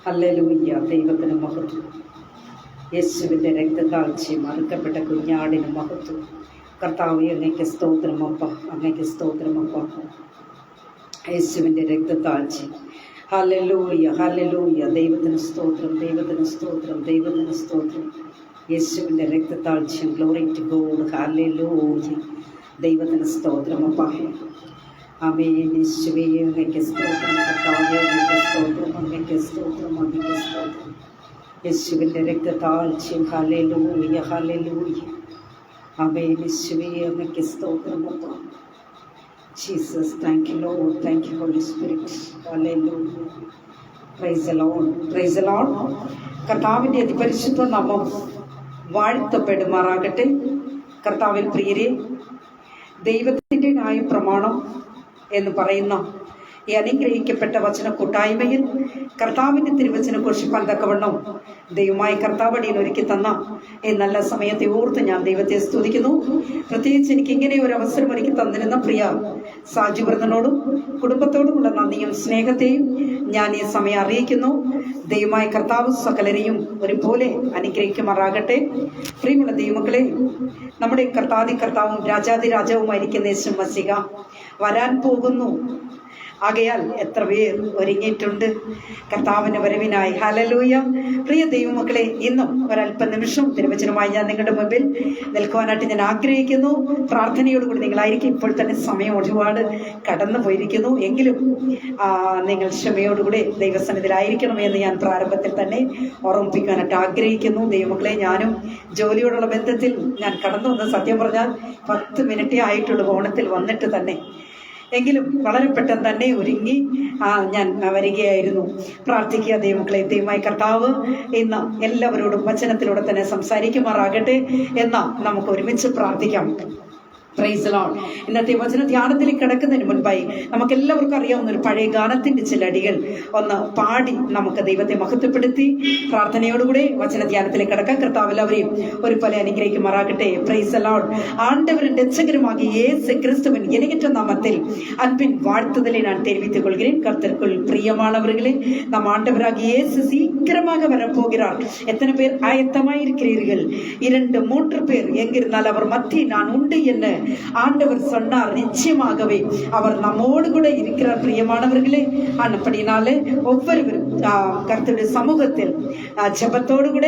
Hallelujah. ദൈവത്തിന് മഹത്വം. യേശുവിൻ്റെ രക്തത്താഴ്ച മറുക്കപ്പെട്ട കുഞ്ഞാടിന് മഹത്വം. കർത്താവേ, അങ്ങയ്ക്ക് സ്തോത്രമപ്പ, അങ്ങയ്ക്ക് സ്തോത്രമപ്പ. യേശുവിൻ്റെ രക്തത്താഴ്ച. Hallelujah, hallelujah. ദൈവത്തിന് സ്തോത്രം, ദൈവത്തിന് സ്തോത്രം, ദൈവത്തിന് സ്തോത്രം. യേശുവിൻ്റെ രക്തത്താഴ്ചയും. Glory to God. ഹല്ലേലൂയ. ദൈവത്തിന് സ്തോത്രമപ്പ. ആമേൻ. യേശുവേ, അങ്ങയ്ക്ക് സ്തോത്രം. കർത്താവേ, അങ്ങയ്ക്ക് സ്തോത്രം, അങ്ങയ്ക്ക് സ്തോത്രം, അങ്ങയ്ക്ക് സ്തോത്രം. യേശുവിൻ്റെ രക്തത്താഴ്ചയും. Hallelujah, hallelujah. ആമേൻ. യേശുവേ, അങ്ങയ്ക്ക് സ്തോത്രമപ്പ. Jesus, thank you Lord, thank you holy Spirit. ഹല്ലേലൂയ. Praise the Lord, praise the Lord. കർത്താവിൻ്റെ അതിപരിശുദ്ധ നാമം വാഴ്ത്തപ്പെടുമാറാകട്ടെ. കർത്താവിൽ പ്രിയരെ, ദൈവത്തിൻ്റെ ന്യായപ്രമാണം എന്ന് പറയുന്ന ഈ അനുഗ്രഹിക്കപ്പെട്ട വചന കൂട്ടായ്മയിൽ കർത്താവിൻ്റെ തിരുവചനം ഘോഷിപ്പാൻ തക്കവണ്ണം ദൈവമായ കർത്താവടിയിൽ ഒരുക്കി തന്ന ഈ നല്ല സമയത്തെ ഓർത്ത് ഞാൻ ദൈവത്തെ സ്തുതിക്കുന്നു. പ്രത്യേകിച്ച് എനിക്ക് ഇങ്ങനെ ഒരു അവസരം ഒരുക്കി തന്നിരുന്ന പ്രിയ സാജു ബ്രദറിനോടും കുടുംബത്തോടുമുള്ള നന്ദിയും സ്നേഹത്തെയും ഞാൻ ഈ സമയം അറിയിക്കുന്നു. ദൈവമായ കർത്താവ് സകലരെയും ഒരുപോലെ അനുഗ്രഹിക്കുമാറാകട്ടെ. പ്രിയമുള്ള ദൈവമക്കളെ, നമ്മുടെ കർത്താവും രാജാതി രാജാവുമായിരിക്കുന്ന യേശു മസീഹ വരാൻ പോകുന്നു. ആകയാൽ എത്ര പേർ ഒരുങ്ങിയിട്ടുണ്ട് കർത്താവിൻ്റെ വരവിനായി? ഹല്ലേലൂയ. പ്രിയ ദൈവമക്കളെ, ഇന്നും ഒരല്പനിമിഷം തിരുവചനമായി ഞാൻ നിങ്ങളുടെ മുമ്പിൽ നിൽക്കുവാനായിട്ട് ഞാൻ ആഗ്രഹിക്കുന്നു. പ്രാർത്ഥനയോടുകൂടി നിങ്ങളായിരിക്കും. ഇപ്പോൾ തന്നെ സമയം ഒരുപാട് കടന്നു പോയിരിക്കുന്നു. എങ്കിലും നിങ്ങൾ ക്ഷമയോടുകൂടി ദൈവസന്നിധിയിലായിരിക്കണം എന്ന് ഞാൻ പ്രാരംഭത്തിൽ തന്നെ ഓർമ്മിപ്പിക്കാനായിട്ട് ആഗ്രഹിക്കുന്നു. ദൈവമക്കളെ, ഞാനും ജോലിയോടുള്ള ബന്ധത്തിൽ ഞാൻ കടന്നു വന്ന് സത്യം പറഞ്ഞാൽ 10 മിനിറ്റേ ആയിട്ടുള്ളൂ ഓണത്തിൽ വന്നിട്ട് തന്നെ. എങ്കിലും വളരെ പെട്ടെന്ന് തന്നെ ഒരുങ്ങി ഞാൻ വരികയായിരുന്നു. പ്രാർത്ഥിക്കുക ദൈവമക്കളെ. ദൈവമായ കർത്താവ് ഇന്ന് എല്ലാവരോടും വചനത്തിലൂടെ തന്നെ സംസാരിക്കുമാറാകട്ടെ എന്ന് നമുക്ക് ഒരുമിച്ച് പ്രാർത്ഥിക്കാം. Price the Lord. ഇന്നത്തെ വചന ധ്യാനത്തിലേക്ക് കിടക്കുന്നതിന് മുൻപായി നമുക്കെല്ലാവർക്കും അറിയാവുന്ന ഒരു പഴയ ഗാനത്തിന്റെ ചില അടികൾ ഒന്ന് പാടി നമുക്ക് ദൈവത്തെ മഹത്വപ്പെടുത്തി പ്രാർത്ഥനയോടുകൂടെ വചന ധ്യാനത്തിലേക്ക് കിടക്കാൻ കർത്താവ് എല്ലാവരെയും ഒരു പോലെ അനുഗ്രഹിക്കുമാറാകട്ടെ. Praise the Lord. ஆண்டவரின் இரட்சகருமாகிய இயேசு கிறிஸ்துவின் இணையற்ற நாமத்தில் அன்பின் வாழ்த்துதலை நான் தெரிவித்துக் கொள்கிறேன். கர்த்தருக்குள் பிரியமானவர்களே, நம் ஆண்டவராகிய இயேசு சீக்கிரமாக வரப்போகிறார். எத்தனை பேர் ஆயத்தமாய் இருக்கிறீர்கள்? 2-3 பேர் எங்கிருந்தால் அவர் மத்தியில் நான் உண்டு என்ன ஆண்டவர் சொன்னார். நிச்சயமாகவே அவர் நம்மோடு கூட இருக்கிறார். பிரியமானவர்களே, அப்படினாலே ஒவ்வொருவரும் கர்த்தருடைய சமூகத்தில் ஜெபத்தோடு கூட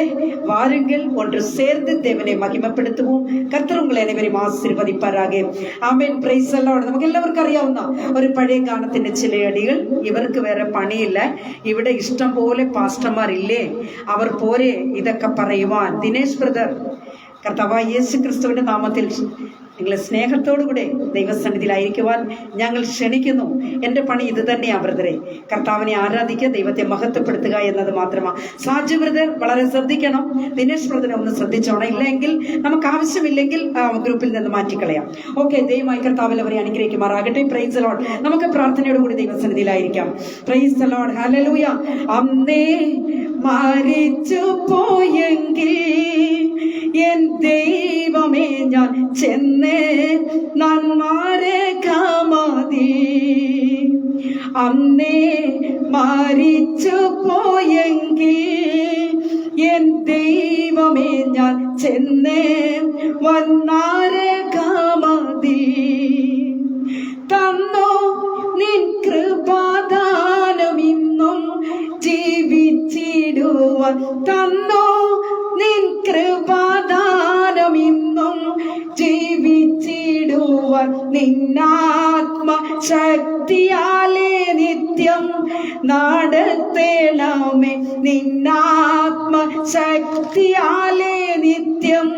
வாருங்கள். ஒன்று சேர்ந்து தேவனை மகிமைப்படுத்துவோம். கர்த்தர் உங்களை அனைவரையும் ആശീർവദിപ്പാറാക. ആമേൻ. Praise the Lord. നമുക്ക് എല്ലാവർക്കും അറിയാവുന്ന ഒരു പഴയ ഗാനത്തിന്റെ ചില അടികൾ. ഇവർക്ക് വേറെ പണിയില്ല, ഇവിടെ ഇഷ്ടം പോലെ പാസ്റ്റർമാരില്ലേ, അവർ പോരെ ഇതൊക്കെ പറയുവാൻ. ദിനേശ് ബ്രദർ, കർത്താവായ യേശു ക്രിസ്തുവിന്റെ നാമത്തിൽ നിങ്ങളെ സ്നേഹത്തോടുകൂടെ ദൈവസന്നിധിയിലായിരിക്കുവാൻ ഞങ്ങൾ ക്ഷണിക്കുന്നു. എൻ്റെ പണി ഇത് തന്നെയാണ് ബ്രദറെ. കർത്താവിനെ ആരാധിക്കുക, ദൈവത്തെ മഹത്വപ്പെടുത്തുക എന്നത് മാത്രമാണ്. സാജു ബ്രദർ വളരെ ശ്രദ്ധിക്കണം. ദിനേശ് ബ്രദറെ ഒന്ന് ശ്രദ്ധിച്ചോണം. ഇല്ലെങ്കിൽ നമുക്ക് ആവശ്യമില്ലെങ്കിൽ ഗ്രൂപ്പിൽ നിന്ന് മാറ്റിക്കളയാം. ഓക്കെ. ദൈവമായി കർത്താവിൽ അവരെ അനുഗ്രഹിക്കുമാറാകട്ടെ. Praise the Lord. നമുക്ക് പ്രാർത്ഥനയോടുകൂടി ദൈവസന്നിധിയിലായിരിക്കാം. Praise the Lord. ഹല്ലേലൂയ. അന്നേ മരിച്ചു പോയെങ്കിൽ എൻ ദൈവമേ ഞാൻ ചെന്നേ നന്മാരെ കാമതി. അന്നേ മരിച്ചു പോയെങ്കിൽ എൻ ദൈവമേ ഞാൻ ചെന്നേ വന്നാരെ കാമതി. തന്നോ നിൻ കൃപാദാനം ഇന്നും ജീവിച്ചിടുവാൻ. തന്നോ നിൻ കൃപാദാനം ഇന്നും ജീവിച്ചിടുവാൻ. നിന്നാത്മ ശക്തിയാലേ നിത്യം നടത്തേണമേ. നിന്നാത്മ ശക്തിയാലേ നിത്യം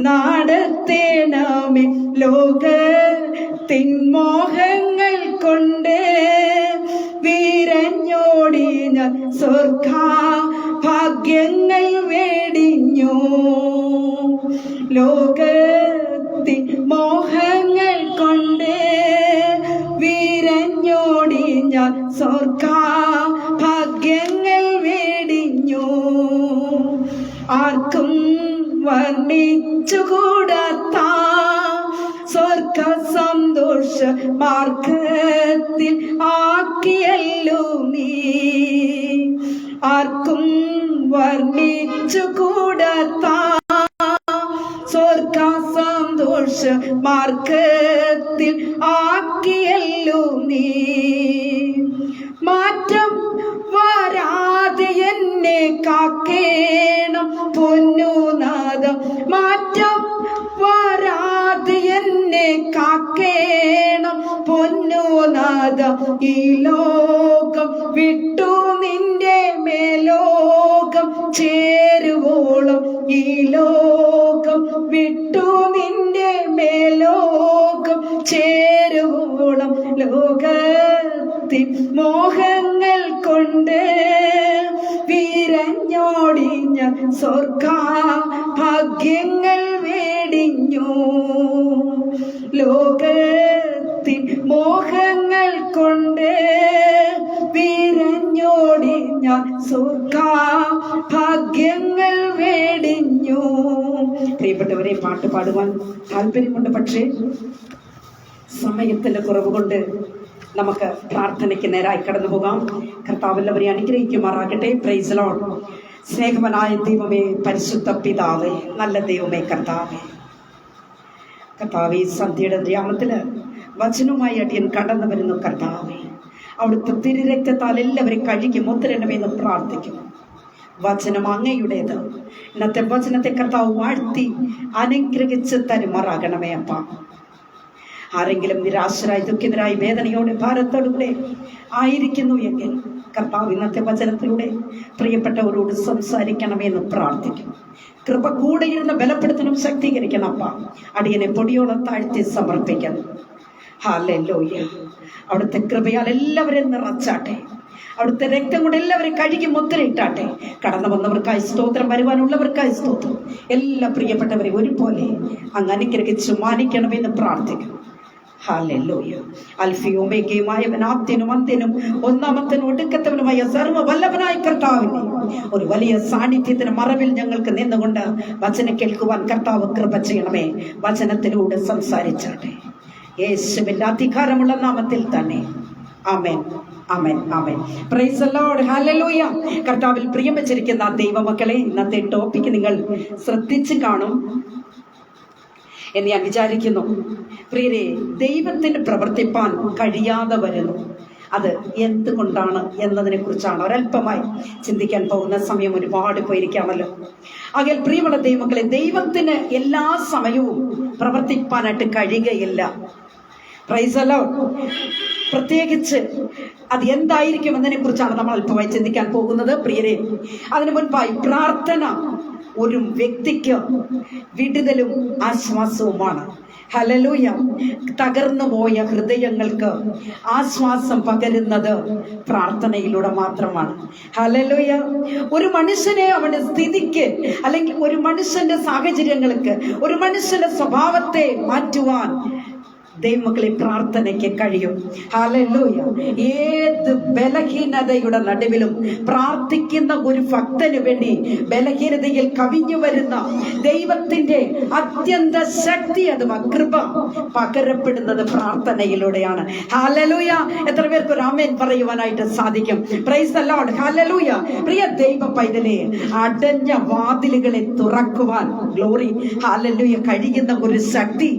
നടത്തേണമേ. ലോകത്തിൻ മോഹങ്ങൾ കൊണ്ട് വിരഞ്ഞോടി ഞാൻ സ്വർഗ ഭാഗ്യങ്ങൾ വേടിഞ്ഞു. ലോകത്തിൻ മോഹങ്ങൾ കൊണ്ട് വിരഞ്ഞോടി ഞാൻ സ്വർഗ ഭാഗ്യങ്ങൾ വേടിഞ്ഞു. ആർക്കും വർണ്ണിച്ചുകൂടാത്ത സ്വർഗ സന്തോഷ മാർഗത്തിൽ ആക്കിയല്ലോ നീ. ആർ ആർക്കും വർണ്ണിച്ചു കൂടത്താ സ്വർഗ സന്തോഷ മാർഗത്തിൽ ആക്കിയല്ലോ നീ. മാറ്റം വരാതെ എന്നെ കാക്കേണം പൊന്നുനാഥം, മാറ്റം വരാതെ എന്നെ കാക്കേണം പൊന്നുനാഥം. ഈ ലോകം വിട്ടു നിന്റെ മേലോകം ചേരുവോളം, ഈ ലോകം വിട്ടു നിന്റെ മേലോകം ചേരുവോളം ലോകത്തിൻ മോഹങ്ങൾ കൊണ്ട് വിരഞ്ഞോടിഞ്ഞ സ്വർഗ ഭാഗ്യങ്ങൾ വേടിഞ്ഞു. ലോകത്തിൻ മോഹങ്ങൾ കൊണ്ട് വിരഞ്ഞോടിഞ്ഞ സ്വർഗ ഭാഗ്യങ്ങൾ വേടിഞ്ഞു. പ്രിയപ്പെട്ടവരെ, പാട്ട് പാടുവാൻ താല്പര്യമുണ്ട്, പക്ഷേ സമയത്തിന്റെ കുറവ് കൊണ്ട് നമുക്ക് പ്രാർത്ഥനയ്ക്ക് നേരായി കടന്നു പോകാം. കർത്താവ് എല്ലാവരെയും അനുഗ്രഹിക്കുമാറാകട്ടെ. Praise Lord. സ്നേഹവനായ ദൈവമേ, പരിശുദ്ധ പിതാവേ, നല്ല ദൈവമേ, കർത്താവേ, കർത്താവേ, സന്ധ്യയുടെ ഗ്രാമത്തില് വചനവുമായി അടിയൻ കടന്നു വരുന്നു. കർത്താവേ, അവിടുത്തെ തിരുരക്തത്താൽ എല്ലാവരും കഴുകി മുദ്രണമെന്ന് പ്രാർത്ഥിക്കുന്നു. വചനം അങ്ങയുടേത്. ഇന്നത്തെ വചനത്തെ കർത്താവ് വാഴ്ത്തി അനുഗ്രഹിച്ച് തരുമാറാകണമേ അപ്പ. ആരെങ്കിലും നിരാശരായി, ദുഃഖിതരായി, വേദനയോടെ, ഭാരത്തോടുകൂടെ ആയിരിക്കുന്നു എങ്കിൽ കർത്താവ് ഇന്നത്തെ വചനത്തിലൂടെ പ്രിയപ്പെട്ടവരോട് സംസാരിക്കണമെന്ന് പ്രാർത്ഥിക്കുന്നു. കൃപ കൂടെ ഇരുന്ന് ബലപ്പെടുത്തണം, ശക്തീകരിക്കണം അപ്പ. അടിയനെ പൊടിയോളം താഴ്ത്തി സമർപ്പിക്കുന്നു. ഹല്ലേലൂയ. അവിടുത്തെ കൃപയാൽ എല്ലാവരെയും നിറച്ചാട്ടെ. അവിടുത്തെ രക്തം കൊണ്ട് എല്ലാവരും കഴുകി മുദ്രയിട്ടാട്ടെ. കടന്നു വന്നവർക്കായി സ്തോത്രം, വരുവാനുള്ളവർക്കായി സ്തോത്രം. എല്ലാ പ്രിയപ്പെട്ടവരെ ഒരുപോലെ അങ്ങ് അനുഗ്രഹിച്ച് മാനിക്കണമെന്ന് പ്രാർത്ഥിക്കുന്നു. ഹല്ലേലൂയ. അൽഫയും ഒമേഗയുമായവൻ, ആദ്യനും അന്ത്യനും ഒന്നാമത്തനും ഒടുക്കത്തവനുമായ സർവ്വവല്ലഭനായ കർത്താവിനെ ഒരു വലിയ സാന്നിധ്യത്തിന് മറവിൽ ഞങ്ങൾക്ക് നിന്നുകൊണ്ട് വചനം കേൾക്കുവാൻ കർത്താവ് കൃപ ചെയ്യണമേ. വചനത്തിലൂടെ സംസാരിച്ചാട്ടെ. യേശുവിന്റെ അധികാരമുള്ള നാമത്തിൽ തന്നെ. ആമേൻ, ആമേൻ, ആമേൻ. Praise the Lord. ഹല്ലേലൂയ. കർത്താവിൽ പ്രിയം വെച്ചിരിക്കുന്ന ദൈവമക്കളെ, ഇന്നത്തെ ടോപ്പിക്ക് നിങ്ങൾ ശ്രദ്ധിച്ചു കാണും എന്ന് ഞാൻ വിചാരിക്കുന്നു. പ്രിയരെ, ദൈവത്തിന് പ്രവർത്തിപ്പാൻ കഴിയാതെ വരുന്നു. അത് എന്തുകൊണ്ടാണ് എന്നതിനെ കുറിച്ചാണ് ഒരല്പമായി ചിന്തിക്കാൻ പോകുന്ന സമയം ഒരുപാട് പോയിരിക്കുകയാണല്ലോ. ആകയാൽ പ്രിയമുള്ള ദൈവമക്കളെ, ദൈവത്തിന് എല്ലാ സമയവും പ്രവർത്തിപ്പാനായിട്ട് കഴിയുകയില്ല. Price the Lord. പ്രത്യേകിച്ച് അത് എന്തായിരിക്കും എന്നതിനെ കുറിച്ചാണ് നമ്മൾ അല്പമായി ചിന്തിക്കാൻ പോകുന്നത്. പ്രിയരെ, അതിനു മുൻപായി പ്രാർത്ഥന ഒരു വ്യക്തിക്ക് വിടുതലും ആശ്വാസവുമാണ്. ഹല്ലേലൂയ. തകർന്നു പോയ ഹൃദയങ്ങൾക്ക് ആശ്വാസം പകരുന്നത് പ്രാർത്ഥനയിലൂടെ മാത്രമാണ്. ഹല്ലേലൂയ. ഒരു മനുഷ്യനെ അവന്റെ സ്ഥിതിക്ക്, അല്ലെങ്കിൽ ഒരു മനുഷ്യന്റെ സാഹചര്യങ്ങൾക്ക്, ഒരു മനുഷ്യന്റെ സ്വഭാവത്തെ മാറ്റുവാൻ ദൈവമക്കളെ പ്രാർത്ഥനയ്ക്ക് കഴിയും. ഹല്ലേലൂയ. ഏത് ബലഹീനതയുടെ നടുവിലും പ്രാർത്ഥിക്കുന്ന ഒരു ഭക്തന് വേണ്ടി ബലഹീനതയിൽ കവിഞ്ഞു വരുന്ന ദൈവത്തിന്റെ അത്യന്ത ശക്തി, അഥവാ കൃപ പകരപ്പെടുന്നത് പ്രാർത്ഥനയിലൂടെയാണ്. ഹല്ലേലൂയ. എത്ര പേർക്ക് ഒരു ആമേൻ പറയുവാനായിട്ട് സാധിക്കും? Price the Lord. ഹല്ലേലൂയ. പ്രിയ ദൈവ പൈതലേ, അടഞ്ഞ വാതിലുകളെ തുറക്കുവാൻ ഗ്ലോറി ഹല്ലേലൂയ കഴിയുന്ന ഒരു ശക്തി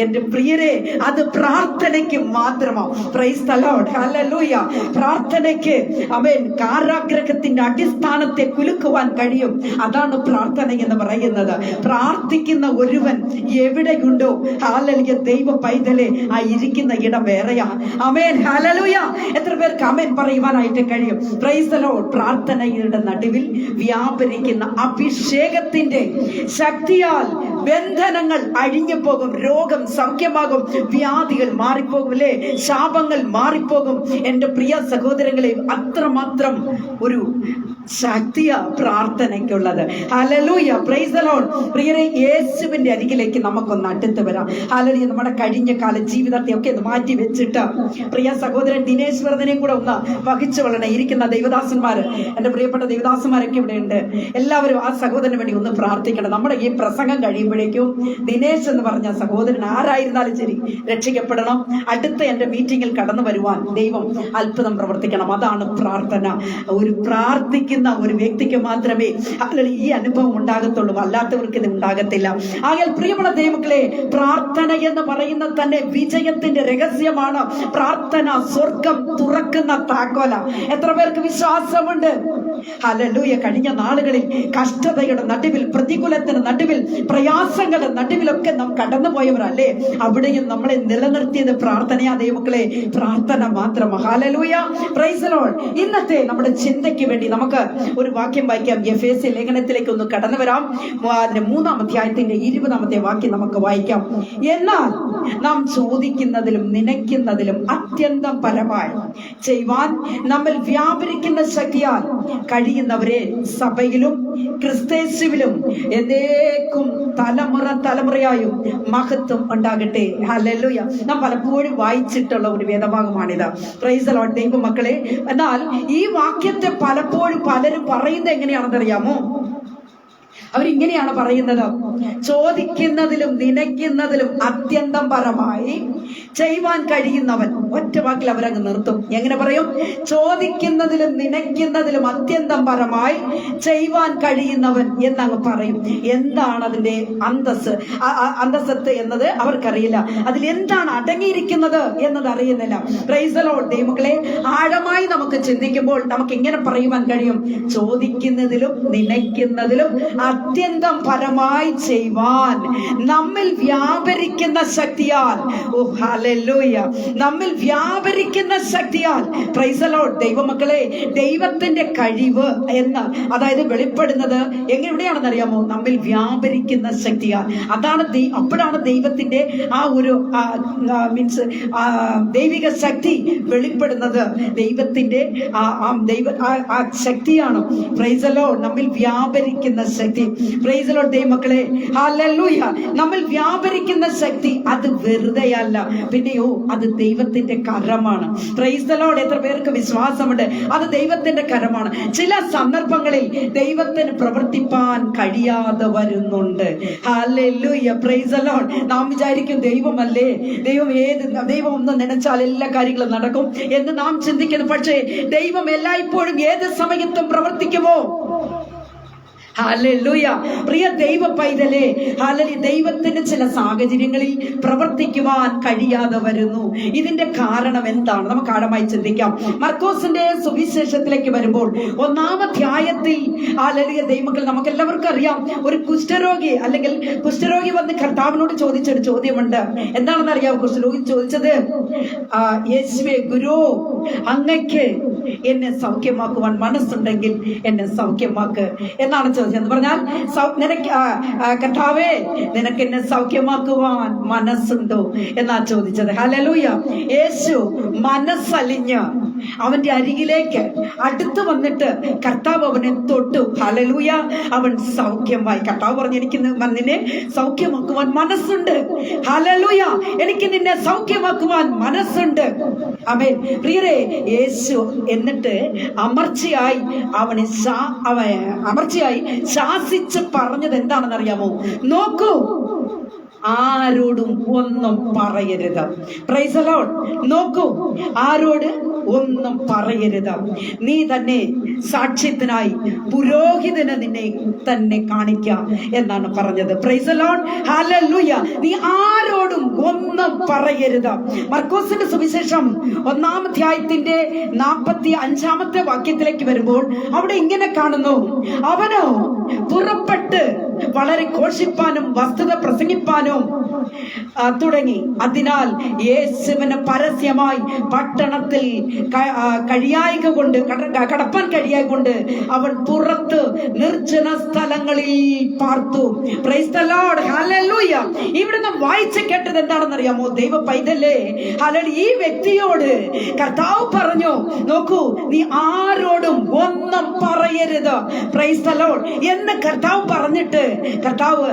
എന്റെ പ്രിയരെ, അത് പ്രാർത്ഥനയ്ക്ക് മാത്രമാണ്. Price the Lord. ഹല്ലേലൂയ. പ്രാർത്ഥനയ്ക്ക് ആമേൻ കാരാഗ്രഹത്തിന്റെ അടിസ്ഥാനത്തെ കുലുക്കുവാൻ കഴിയും. അതാണ് പ്രാർത്ഥന എന്ന് പറയുന്നത്. പ്രാർത്ഥിക്കുന്ന ഒരുവൻ എവിടെയുണ്ടോ, ഹല്ലേലൂയ, ദൈവ പൈതലെ, ആ ഇരിക്കുന്ന ഇടം വേറെയാ. ആമേൻ. ഹല്ലേലൂയ. എത്ര പേർക്ക് ആമേൻ പറയുവാനായിട്ട് കഴിയും? Price the Lord. പ്രാർത്ഥനയുടെ നടുവിൽ വ്യാപരിക്കുന്ന അഭിഷേകത്തിന്റെ ശക്തിയാൽ ബന്ധനങ്ങൾ അഴിഞ്ഞു പോകും, രോഗം സൗഖ്യമാകും, വ്യാധികൾ മാറിപ്പോകും, അല്ലേ, ശാപങ്ങൾ മാറിപ്പോകും. എന്റെ പ്രിയ സഹോദരങ്ങളെ, അത്രമാത്രം ഒരു ശക്തിയ പ്രാർത്ഥനയ്ക്കുള്ളത്. ഹല്ലേലൂയ. Praise the Lord. പ്രിയരെ, യേശുവിന്റെ അരികിലേക്ക് നമുക്കൊന്ന് അടുത്ത് വരാം. ഹല്ലേലൂയ. നമ്മുടെ കഴിഞ്ഞ കാല ജീവിതത്തെ ഒക്കെ ഒന്ന് മാറ്റി വെച്ചിട്ട് പ്രിയ സഹോദരൻ ദിനേശ് വർദ്ധനെ കൂടെ ഒന്ന് വഹിച്ചു കൊള്ളണേ. ഇരിക്കുന്ന ദൈവദാസന്മാര്, എന്റെ പ്രിയപ്പെട്ട ദൈവദാസന്മാരൊക്കെ ഇവിടെ ഉണ്ട്. എല്ലാവരും ആ സഹോദരന് വേണ്ടി ഒന്ന് പ്രാർത്ഥിക്കണം. നമ്മുടെ ഈ പ്രസംഗം കഴിയുമ്പോൾ കഴിയുമ്പോഴേക്കും ദിനേശ് എന്ന് പറഞ്ഞ സഹോദരൻ ആരായിരുന്നാലും ശരി രക്ഷിക്കപ്പെടണം. അടുത്ത എൻ്റെ മീറ്റിങ്ങിൽ കടന്നു വരുവാൻ ദൈവം അത്ഭുതം പ്രവർത്തിക്കണം. അതാണ് പ്രാർത്ഥന. ഒരു പ്രാർത്ഥിക്കുന്ന ഒരു വ്യക്തിക്ക് മാത്രമേ ഈ അനുഭവം ഉണ്ടാകത്തുള്ളൂ, അല്ലാത്തവർക്ക് ഇത് ഉണ്ടാകത്തില്ല. ആകയാൽ പ്രിയമുള്ള ദൈവമക്കളെ, പ്രാർത്ഥന എന്ന് പറയുന്നത് തന്നെ വിജയത്തിന്റെ രഹസ്യമാണ്. പ്രാർത്ഥന സ്വർഗം തുറക്കുന്ന താക്കോല. എത്ര പേർക്ക് വിശ്വാസമുണ്ട്? ഹല്ലേലൂയ. കഴിഞ്ഞ നാളുകളിൽ കഷ്ടതയുടെ നടുവിൽ, പ്രതികൂലത്തിന് നടുവിൽ, പ്രയാസങ്ങളുടെ നടുവിലൊക്കെ നാം കടന്നുപോയവരല്ലേ? അവിടെയും നമ്മളെ നിലനിർത്തിയത് പ്രാർത്ഥനയാ ദൈവമക്കളെ, പ്രാർത്ഥന മാത്രം. Hallelujah, praise the Lord. ഇന്നത്തെ നമ്മുടെ ചിന്തയ്ക്ക് വേണ്ടി നമുക്ക് ഒരു വാക്യം വായിക്കാം. എഫേസ്യ ലേഖനത്തിലേക്ക് ഒന്ന് കടന്നു വരാം. 3-ാം അധ്യായത്തിന്റെ 20-ാമത്തെ വാക്യം നമുക്ക് വായിക്കാം. എന്നാൽ നാം ചോദിക്കുന്നതിലും നനയ്ക്കുന്നതിലും അത്യന്തം പരമായി ചെയ്യുവാൻ നമ്മൾ വ്യാപരിക്കുന്ന ശക്തിയാൽ കഴിയുന്നവരെ സഭയിലും ക്രിസ്തേശുവിലും എന്നേക്കും തലമുറയായും മഹത്വം ഉണ്ടാകട്ടെ. ഹല്ലേലൂയ. നാം പലപ്പോഴും വായിച്ചിട്ടുള്ള ഒരു വേദഭാഗമാണിത്. പ്രൈസ് ദി ലോർഡ് ദൈവമക്കളെ. എന്നാൽ ഈ വാക്യത്തെ പലപ്പോഴും പലരും പറയുന്നത് എങ്ങനെയാണെന്നറിയാമോ? അവരിങ്ങനെയാണ് പറയുന്നത്: ചോദിക്കുന്നതിലും നനയ്ക്കുന്നതിലും അത്യന്തം പരമായി ചെയ്യുവാൻ കഴിയുന്നവൻ. ഒറ്റ വാക്കിൽ അവരങ്ങ് നിർത്തും. എങ്ങനെ പറയും? ചോദിക്കുന്നതിലും നനയ്ക്കുന്നതിലും അത്യന്തം പരമായി ചെയ്യുവാൻ കഴിയുന്നവൻ എന്നങ്ങ് പറയും. എന്താണ് അതിന്റെ അന്തസ്സത്ത് എന്നത് അവർക്കറിയില്ല. അതിൽ എന്താണ് അടങ്ങിയിരിക്കുന്നത് എന്നത് അറിയുന്നില്ല. പ്രൈസ് ദി ലോർഡ് ദൈവമക്കളെ, ആഴമായി നമുക്ക് ചിന്തിക്കുമ്പോൾ നമുക്ക് ഇങ്ങനെ പറയുവാൻ കഴിയും: ചോദിക്കുന്നതിലും നനയ്ക്കുന്നതിലും അത്യന്തം പരമായി ചെയ്യുവാൻ നമ്മിൽ വ്യാപരിക്കുന്ന ശക്തിയാൽ. ഓ ഹല്ലേലൂയ. നമ്മിൽ വ്യാപരിക്കുന്ന ശക്തിയാൽ. പ്രൈസ് ദി ലോർഡ് ദൈവമക്കളെ, ദൈവത്തിന്റെ കഴിവ് എന്ന് അതായത് വെളിപ്പെടുന്നത് എവിടെയാണെന്ന് അറിയാമോ? നമ്മിൽ വ്യാപരിക്കുന്ന ശക്തിയാൽ. അതാണ് അപ്പോഴാണ് ദൈവത്തിന്റെ ആ ഒരു മീൻസ് ദൈവിക ശക്തി വെളിപ്പെടുന്നത്. ദൈവത്തിന്റെ ആ ശക്തിയാണ്. Price the Lord. നമ്മിൽ വ്യാപരിക്കുന്ന ശക്തി. പ്രൈസ് ദി ലോർഡ് ദൈവമക്കളെ, ഹല്ലേലൂയ. നമ്മിൽ വ്യാപരിക്കുന്ന ശക്തി അത് വെറുതെയല്ല, പിന്നെയോ അത് ദൈവത്തിന്റെ കരമാണ്. Price the Lord. എത്ര പേർക്ക് വിശ്വാസമുണ്ട്? അത് ദൈവത്തിന്റെ കരമാണ്. ചില സന്ദർഭങ്ങളിൽ ദൈവത്തിന് പ്രവർത്തിപ്പാൻ കഴിയാതെ വരുന്നുണ്ട്. Hallelujah, praise the Lord. നാം വിചാരിക്കും ദൈവമല്ലേ, ദൈവം ഒന്ന് നനച്ചാൽ എല്ലാ കാര്യങ്ങളും നടക്കും എന്ന് നാം ചിന്തിക്കുന്നു. പക്ഷേ ദൈവം എല്ലായ്പ്പോഴും ഏത് സമയത്തും പ്രവർത്തിക്കുമോ? ഹല്ലേലൂയ. പ്രിയ ദൈവ പൈതലേ, ഹല്ലേലൂയ. ദൈവത്തിന് ചില സാഹചര്യങ്ങളിൽ പ്രവർത്തിക്കുവാൻ കഴിയാതെ വരുന്നു. ഇതിന്റെ കാരണം എന്താണ്? നമുക്ക് ആഴമായി ചിന്തിക്കാം. മർക്കോസിന്റെ സുവിശേഷത്തിലേക്ക് വരുമ്പോൾ 1-ാം അധ്യായത്തിൽ ഹല്ലേലൂയ ദൈവമക്കൾ, നമുക്ക് എല്ലാവർക്കും അറിയാം, ഒരു കുഷ്ഠരോഗി അല്ലെങ്കിൽ കുഷ്ഠരോഗി വന്ന് കർത്താവിനോട് ചോദിച്ചൊരു ചോദ്യമുണ്ട്. എന്താണെന്ന് അറിയാം? കുഷ്ഠരോഗി ചോദിച്ചത്: യേശുവേ ഗുരു, അങ്ങയ്ക്ക് എന്നെ സൗഖ്യമാക്കുവാൻ മനസ്സുണ്ടെങ്കിൽ എന്നെ സൗഖ്യമാക്ക് എന്നാണ് ചോദിച്ചത്. എന്ന് പറഞ്ഞാൽ കർത്താവേ, നിനക്ക് എന്നെ സൗഖ്യമാക്കുവാൻ മനസ്സുണ്ടോ എന്നാ ചോദിച്ചത്. ഹല്ലേലൂയ. യേശു മനസ്സലിഞ്ഞ് അവന്റെ അരികിലേക്ക് അടുത്ത് വന്നിട്ട് കർത്താവ് അവനെ തൊട്ടു. ഹല്ലേലൂയ. അവൻ സൗഖ്യമായി. കർത്താവ് പറഞ്ഞു: എനിക്ക് നിന്നെ സൗഖ്യമാക്കുവാൻ മനസ്സുണ്ട്. ഹല്ലേലൂയ. എനിക്ക് നിന്നെ സൗഖ്യമാക്കുവാൻ മനസ്സുണ്ട്. ആമേൻ. പ്രിയരേ, യേശു എന്നിട്ട് അമർച്ചയായി ശാസിച്ച് പറഞ്ഞത് എന്താണെന്ന് അറിയാമോ? നോക്കൂ, ആരോടും ഒന്നും പറയരുത്. Price the Lord. നോക്കൂ, ആരോട് ഒന്നും പറയരുത്. നീ തന്നെ സാക്ഷ്യത്തിനായി പുരോഹിതനെ നിന്നെ തന്നെ കാണിക്കാം എന്നാണ് പറഞ്ഞത്. Praise the Lord. ഹല്ലേലൂയ. നീ ആരോടും ഒന്നും പറയരുത്. മർക്കോസിന്റെ സുവിശേഷം 1-ാം അധ്യായത്തിന്റെ 45-ാമത്തെ വാക്യത്തിലേക്ക് വരുമ്പോൾ അവിടെ ഇങ്ങനെ കാണുന്നു: അവനോ പുറപ്പെട്ട് വളരെ ഘോഷിപ്പാനും വസ്തുത പ്രസംഗിപ്പാനും തുടങ്ങി. അതിനാൽ യേശുവിന് പരസ്യമായി പട്ടണത്തിൽ കടപ്പാൻ കഴിയായിക്കൊണ്ട് അവൻ പുറത്ത് നിർജ്ജന സ്ഥലങ്ങളിൽ പാർത്തു. Price the Lord. ഹല്ലേലൂയ. ഇവിടുന്ന് വായിച്ച് കേട്ടത് എന്താണെന്ന് അറിയാമോ? ദൈവ പൈതലേ, ഹല്ലേലൂയ. ഈ വ്യക്തിയോട് കർത്താവ് പറഞ്ഞു: നോക്കൂ, നീ ആരോടും ഒന്നും പറയരുത്. പ്രൈസ് ദി ലോർഡ് എന്ന് കർത്താവ് പറഞ്ഞിട്ട്, കർത്താവ്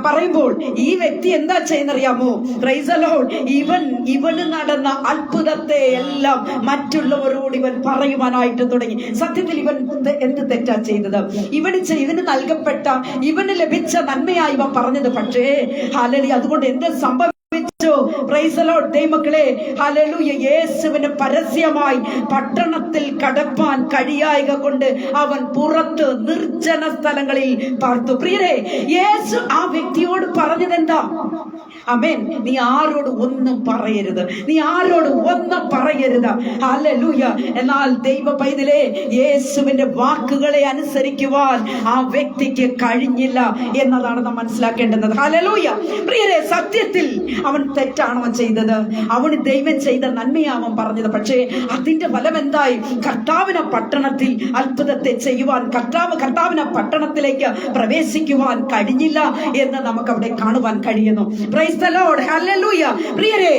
പറയുമ്പോൾ ഈ വ്യക്തി എന്താ ചെയ്യുന്നറിയാമോ? Price the Lord. ഇവന് നടന്ന അത്ഭുതത്തെ എല്ലാം മറ്റുള്ളവരോട് ഇവൻ പറയുവാനായിട്ട് തുടങ്ങി. സത്യത്തിൽ ഇവൻ എന്ത് തെറ്റാ ചെയ്തത്? ഇവന് നൽകപ്പെട്ട, ഇവന് ലഭിച്ച നന്മയായി ഇവൻ പറഞ്ഞത്. പക്ഷേ ഹല്ലേലൂയ, അതുകൊണ്ട് എന്ത് സംഭവിച്ചു? Price the Lord. ദൈവമക്കളെ, ഹല്ലേലൂയ, യേശുവിന് പരസ്യമായി പട്ടണത്തിൽ കടപ്പാൻ കഴിയായക കൊണ്ട് അവൻ പുറത്ത് നിർജ്ജന സ്ഥലങ്ങളിൽ പാർത്തു. പ്രിയരെ, യേശു ആ വ്യക്തിയോട് പറഞ്ഞതെന്താ? ആമേൻ. നീ ആരോട് ഒന്നും പറയരുത്, നീ ആരോട് ഒന്നും പറയരുത്. ഹല്ലേലൂയ. എന്നാൽ ദൈവ പൈതലേ, യേശുവിന്റെ വാക്കുകളെ അനുസരിക്കുവാൻ ആ വ്യക്തിക്ക് കഴിഞ്ഞില്ല എന്നതാണ് നാം മനസ്സിലാക്കേണ്ടത്. ഹല്ലേലൂയ. പ്രിയരെ, സത്യത്തിൽ അവൻ തെറ്റാണ് അവൻ ചെയ്തത്. അവന് ദൈവം ചെയ്ത നന്മയാവൻ പറഞ്ഞത്. പക്ഷേ അതിന്റെ ഫലം എന്തായി? കർത്താവിനെ പട്ടണത്തിൽ അത്ഭുതത്തെ ചെയ്യുവാൻ, കർത്താവിനെ പട്ടണത്തിലേക്ക് പ്രവേശിക്കുവാൻ കഴിഞ്ഞില്ല എന്ന് നമുക്ക് അവിടെ കാണുവാൻ കഴിയുന്നു. Praise the Lord. ഹല്ലേലൂയ. പ്രിയരെ,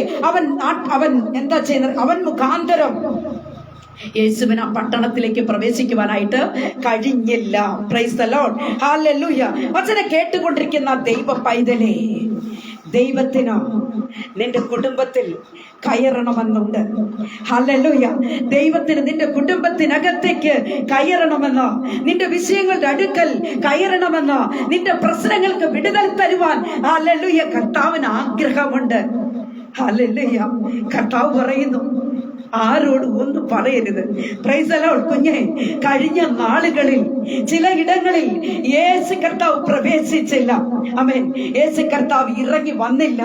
അവൻ എന്താ ചെയ്യുന്നത്? അവൻ മുഖാന്തരം യേശുവിന് ആ പട്ടണത്തിലേക്ക് പ്രവേശിക്കുവാനായിട്ട് കഴിഞ്ഞില്ല. Price the Lord. ഹല്ലേലൂയ. വചനം കേട്ടുകൊണ്ടിരിക്കുന്ന ദൈവ പൈതലേ, ദൈവത്തിന് നിന്റെ കുടുംബത്തിൽ കയറണമെന്നുണ്ട്. ഹല്ലേലൂയ. ദൈവത്തിന് നിന്റെ കുടുംബത്തിനകത്തേക്ക് കയറണമെന്ന്, നിന്റെ വിഷയങ്ങളുടെ അടുക്കൽ കയറണമെന്ന്, നിന്റെ പ്രശ്നങ്ങൾക്ക് വിടുതൽ തരുവാൻ ഹല്ലേലൂയ കർത്താവിന് ആഗ്രഹമുണ്ട്. ഹല്ലേലൂയ. കർത്താവ് പറയുന്നു, ആരോടും ഒന്നും പറയരുത്. Price the Lord. കുഞ്ഞെ, കഴിഞ്ഞ നാളുകളിൽ ചിലയിടങ്ങളിൽ യേശു കർത്താവ് പ്രവേശിച്ചില്ല. ആമേൻ. യേശു കർത്താവ് ഇറങ്ങി വന്നില്ല.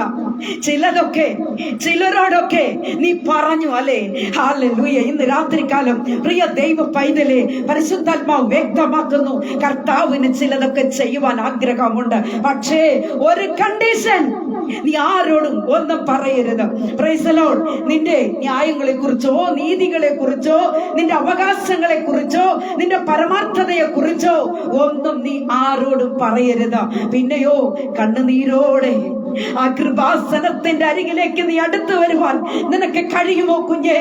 ചിലരോടൊക്കെ നീ പറഞ്ഞു, അല്ലേ? ഹല്ലേലൂയ. ഇന്ന് രാത്രികാലം പ്രിയ ദൈവ പൈതലേ, പരിശുദ്ധാത്മാവ് വ്യക്തമാക്കുന്നു, കർത്താവിന് ചിലതൊക്കെ ചെയ്യുവാൻ ആഗ്രഹമുണ്ട്. പക്ഷേ ഒരു കണ്ടീഷൻ, നീ ആരോടും ഒന്നും പറയരുത്. Price the Lord. നിന്റെ ന്യായങ്ങളെ കുറിച്ചോ, നീതികളെ കുറിച്ചോ, നിന്റെ അവകാശങ്ങളെ കുറിച്ചോ, നിന്റെ പരമാർത്ഥതയെ കുറിച്ചോ ഒന്നും നീ ആരോടും പറയരുത്. പിന്നെയോ കണ്ണുനീരോടെ ആ കൃപാസനത്തിന്റെ അരികിലേക്ക് നീ അടുത്തു വരുവാൻ നിനക്ക് കഴിയുമോ കുഞ്ഞേ?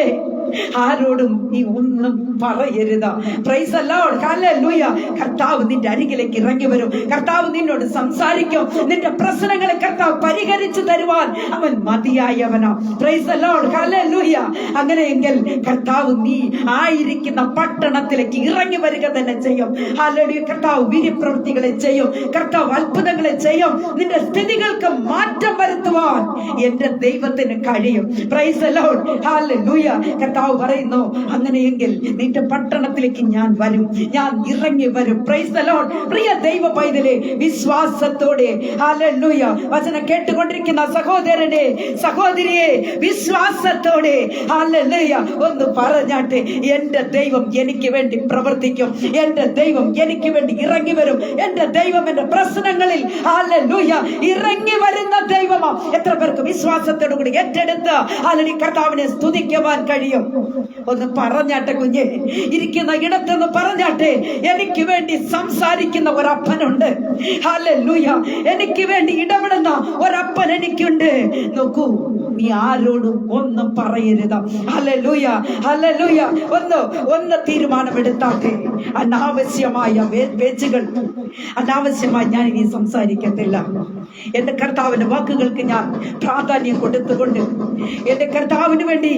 ആരോടും നീ ഒന്നും പറയരുത്. Price the Lord. ഹല്ലേലൂയ. കർത്താവ് നിന്റെ അരികിലേക്ക് ഇറങ്ങി വരും. കർത്താവ് നിന്നോട് സംസാരിക്കും. നിന്റെ പ്രശ്നങ്ങളെ കർത്താവ് പരിഹരിച്ചു തരുവാൻ അവൻ മതിയായവനാ. Praise the Lord. ഹല്ലേലൂയ. അങ്ങനെയെങ്കിൽ കർത്താവ് നീ ആയിരിക്കുന്ന പട്ടണത്തിലേക്ക് ഇറങ്ങി വരിക തന്നെ ചെയ്യും. ഹല്ലേലൂയ. കർത്താവ് വീര്യപ്രവൃത്തികളെ ചെയ്യും. കർത്താവ് അത്ഭുതങ്ങളെ ചെയ്യും. നിന്റെ സ്ഥിതികൾക്ക് മാറ്റം വരുത്തുവാൻ എന്റെ ദൈവത്തിന് കഴിയും. Price the Lord. ഹല്ലേലൂയ. കർത്താവ് പറയുന്നു, അങ്ങനെയെങ്കിൽ നിന്റെ പട്ടണത്തിലേക്ക് ഞാൻ വരും, ഞാൻ ഇറങ്ങി വരും. Price the Lord. പ്രിയ ദൈവ പൈതലേ, വിശ്വാസത്തോടെ ഹല്ലേലൂയ വചനം കേട്ടുകൊണ്ടിരിക്കുന്ന സഹോദരനെ, സഹോദരിയെ, വിശ്വാസത്തോടെ ഹല്ലേലൂയ ഒന്ന് പറഞ്ഞാട്ടെ, എന്റെ ദൈവം എനിക്ക് വേണ്ടി പ്രവർത്തിക്കും, എന്റെ ദൈവം എനിക്ക് വേണ്ടി ഇറങ്ങി വരും, എന്റെ ദൈവം എന്റെ പ്രശ്നങ്ങളിൽ ഹല്ലേലൂയ ഇറങ്ങി വരുന്ന ദൈവമാ. എത്ര പേർക്ക് വിശ്വാസത്തോടു കൂടി ഏറ്റെടുത്ത് ഹല്ലേലൂയ കർത്താവിനെ സ്തുതിക്കുവാൻ കഴിയും? ഒന്ന് പറഞ്ഞാട്ടെ കുഞ്ഞെ, ഇരിക്കുന്ന ഇടത്തൊന്ന് പറഞ്ഞാട്ടെ, എനിക്ക് വേണ്ടി സംസാരിക്കുന്ന ഒരപ്പനുണ്ട്. ഹല്ലേലൂയ. എനിക്ക് വേണ്ടി ഇടപെടുന്ന ഒരപ്പൻ എനിക്കുണ്ട്. നോക്കൂ, നീ ആരോടും ഒന്നും പറയരുത്. ഹല്ലേലൂയ. ഹല്ലേലൂയ. ഒന്ന് തീരുമാനമെടുത്താട്ടെ, അനാവശ്യമായ പേച്ചുകൾ, അനാവശ്യമായി ഞാൻ ഇനി സംസാരിക്കത്തില്ല. എന്റെ കർത്താവിന്റെ വാക്കുകൾക്ക് ഞാൻ പ്രാധാന്യം കൊടുത്തുകൊണ്ട് എന്റെ കർത്താവിന് വേണ്ടി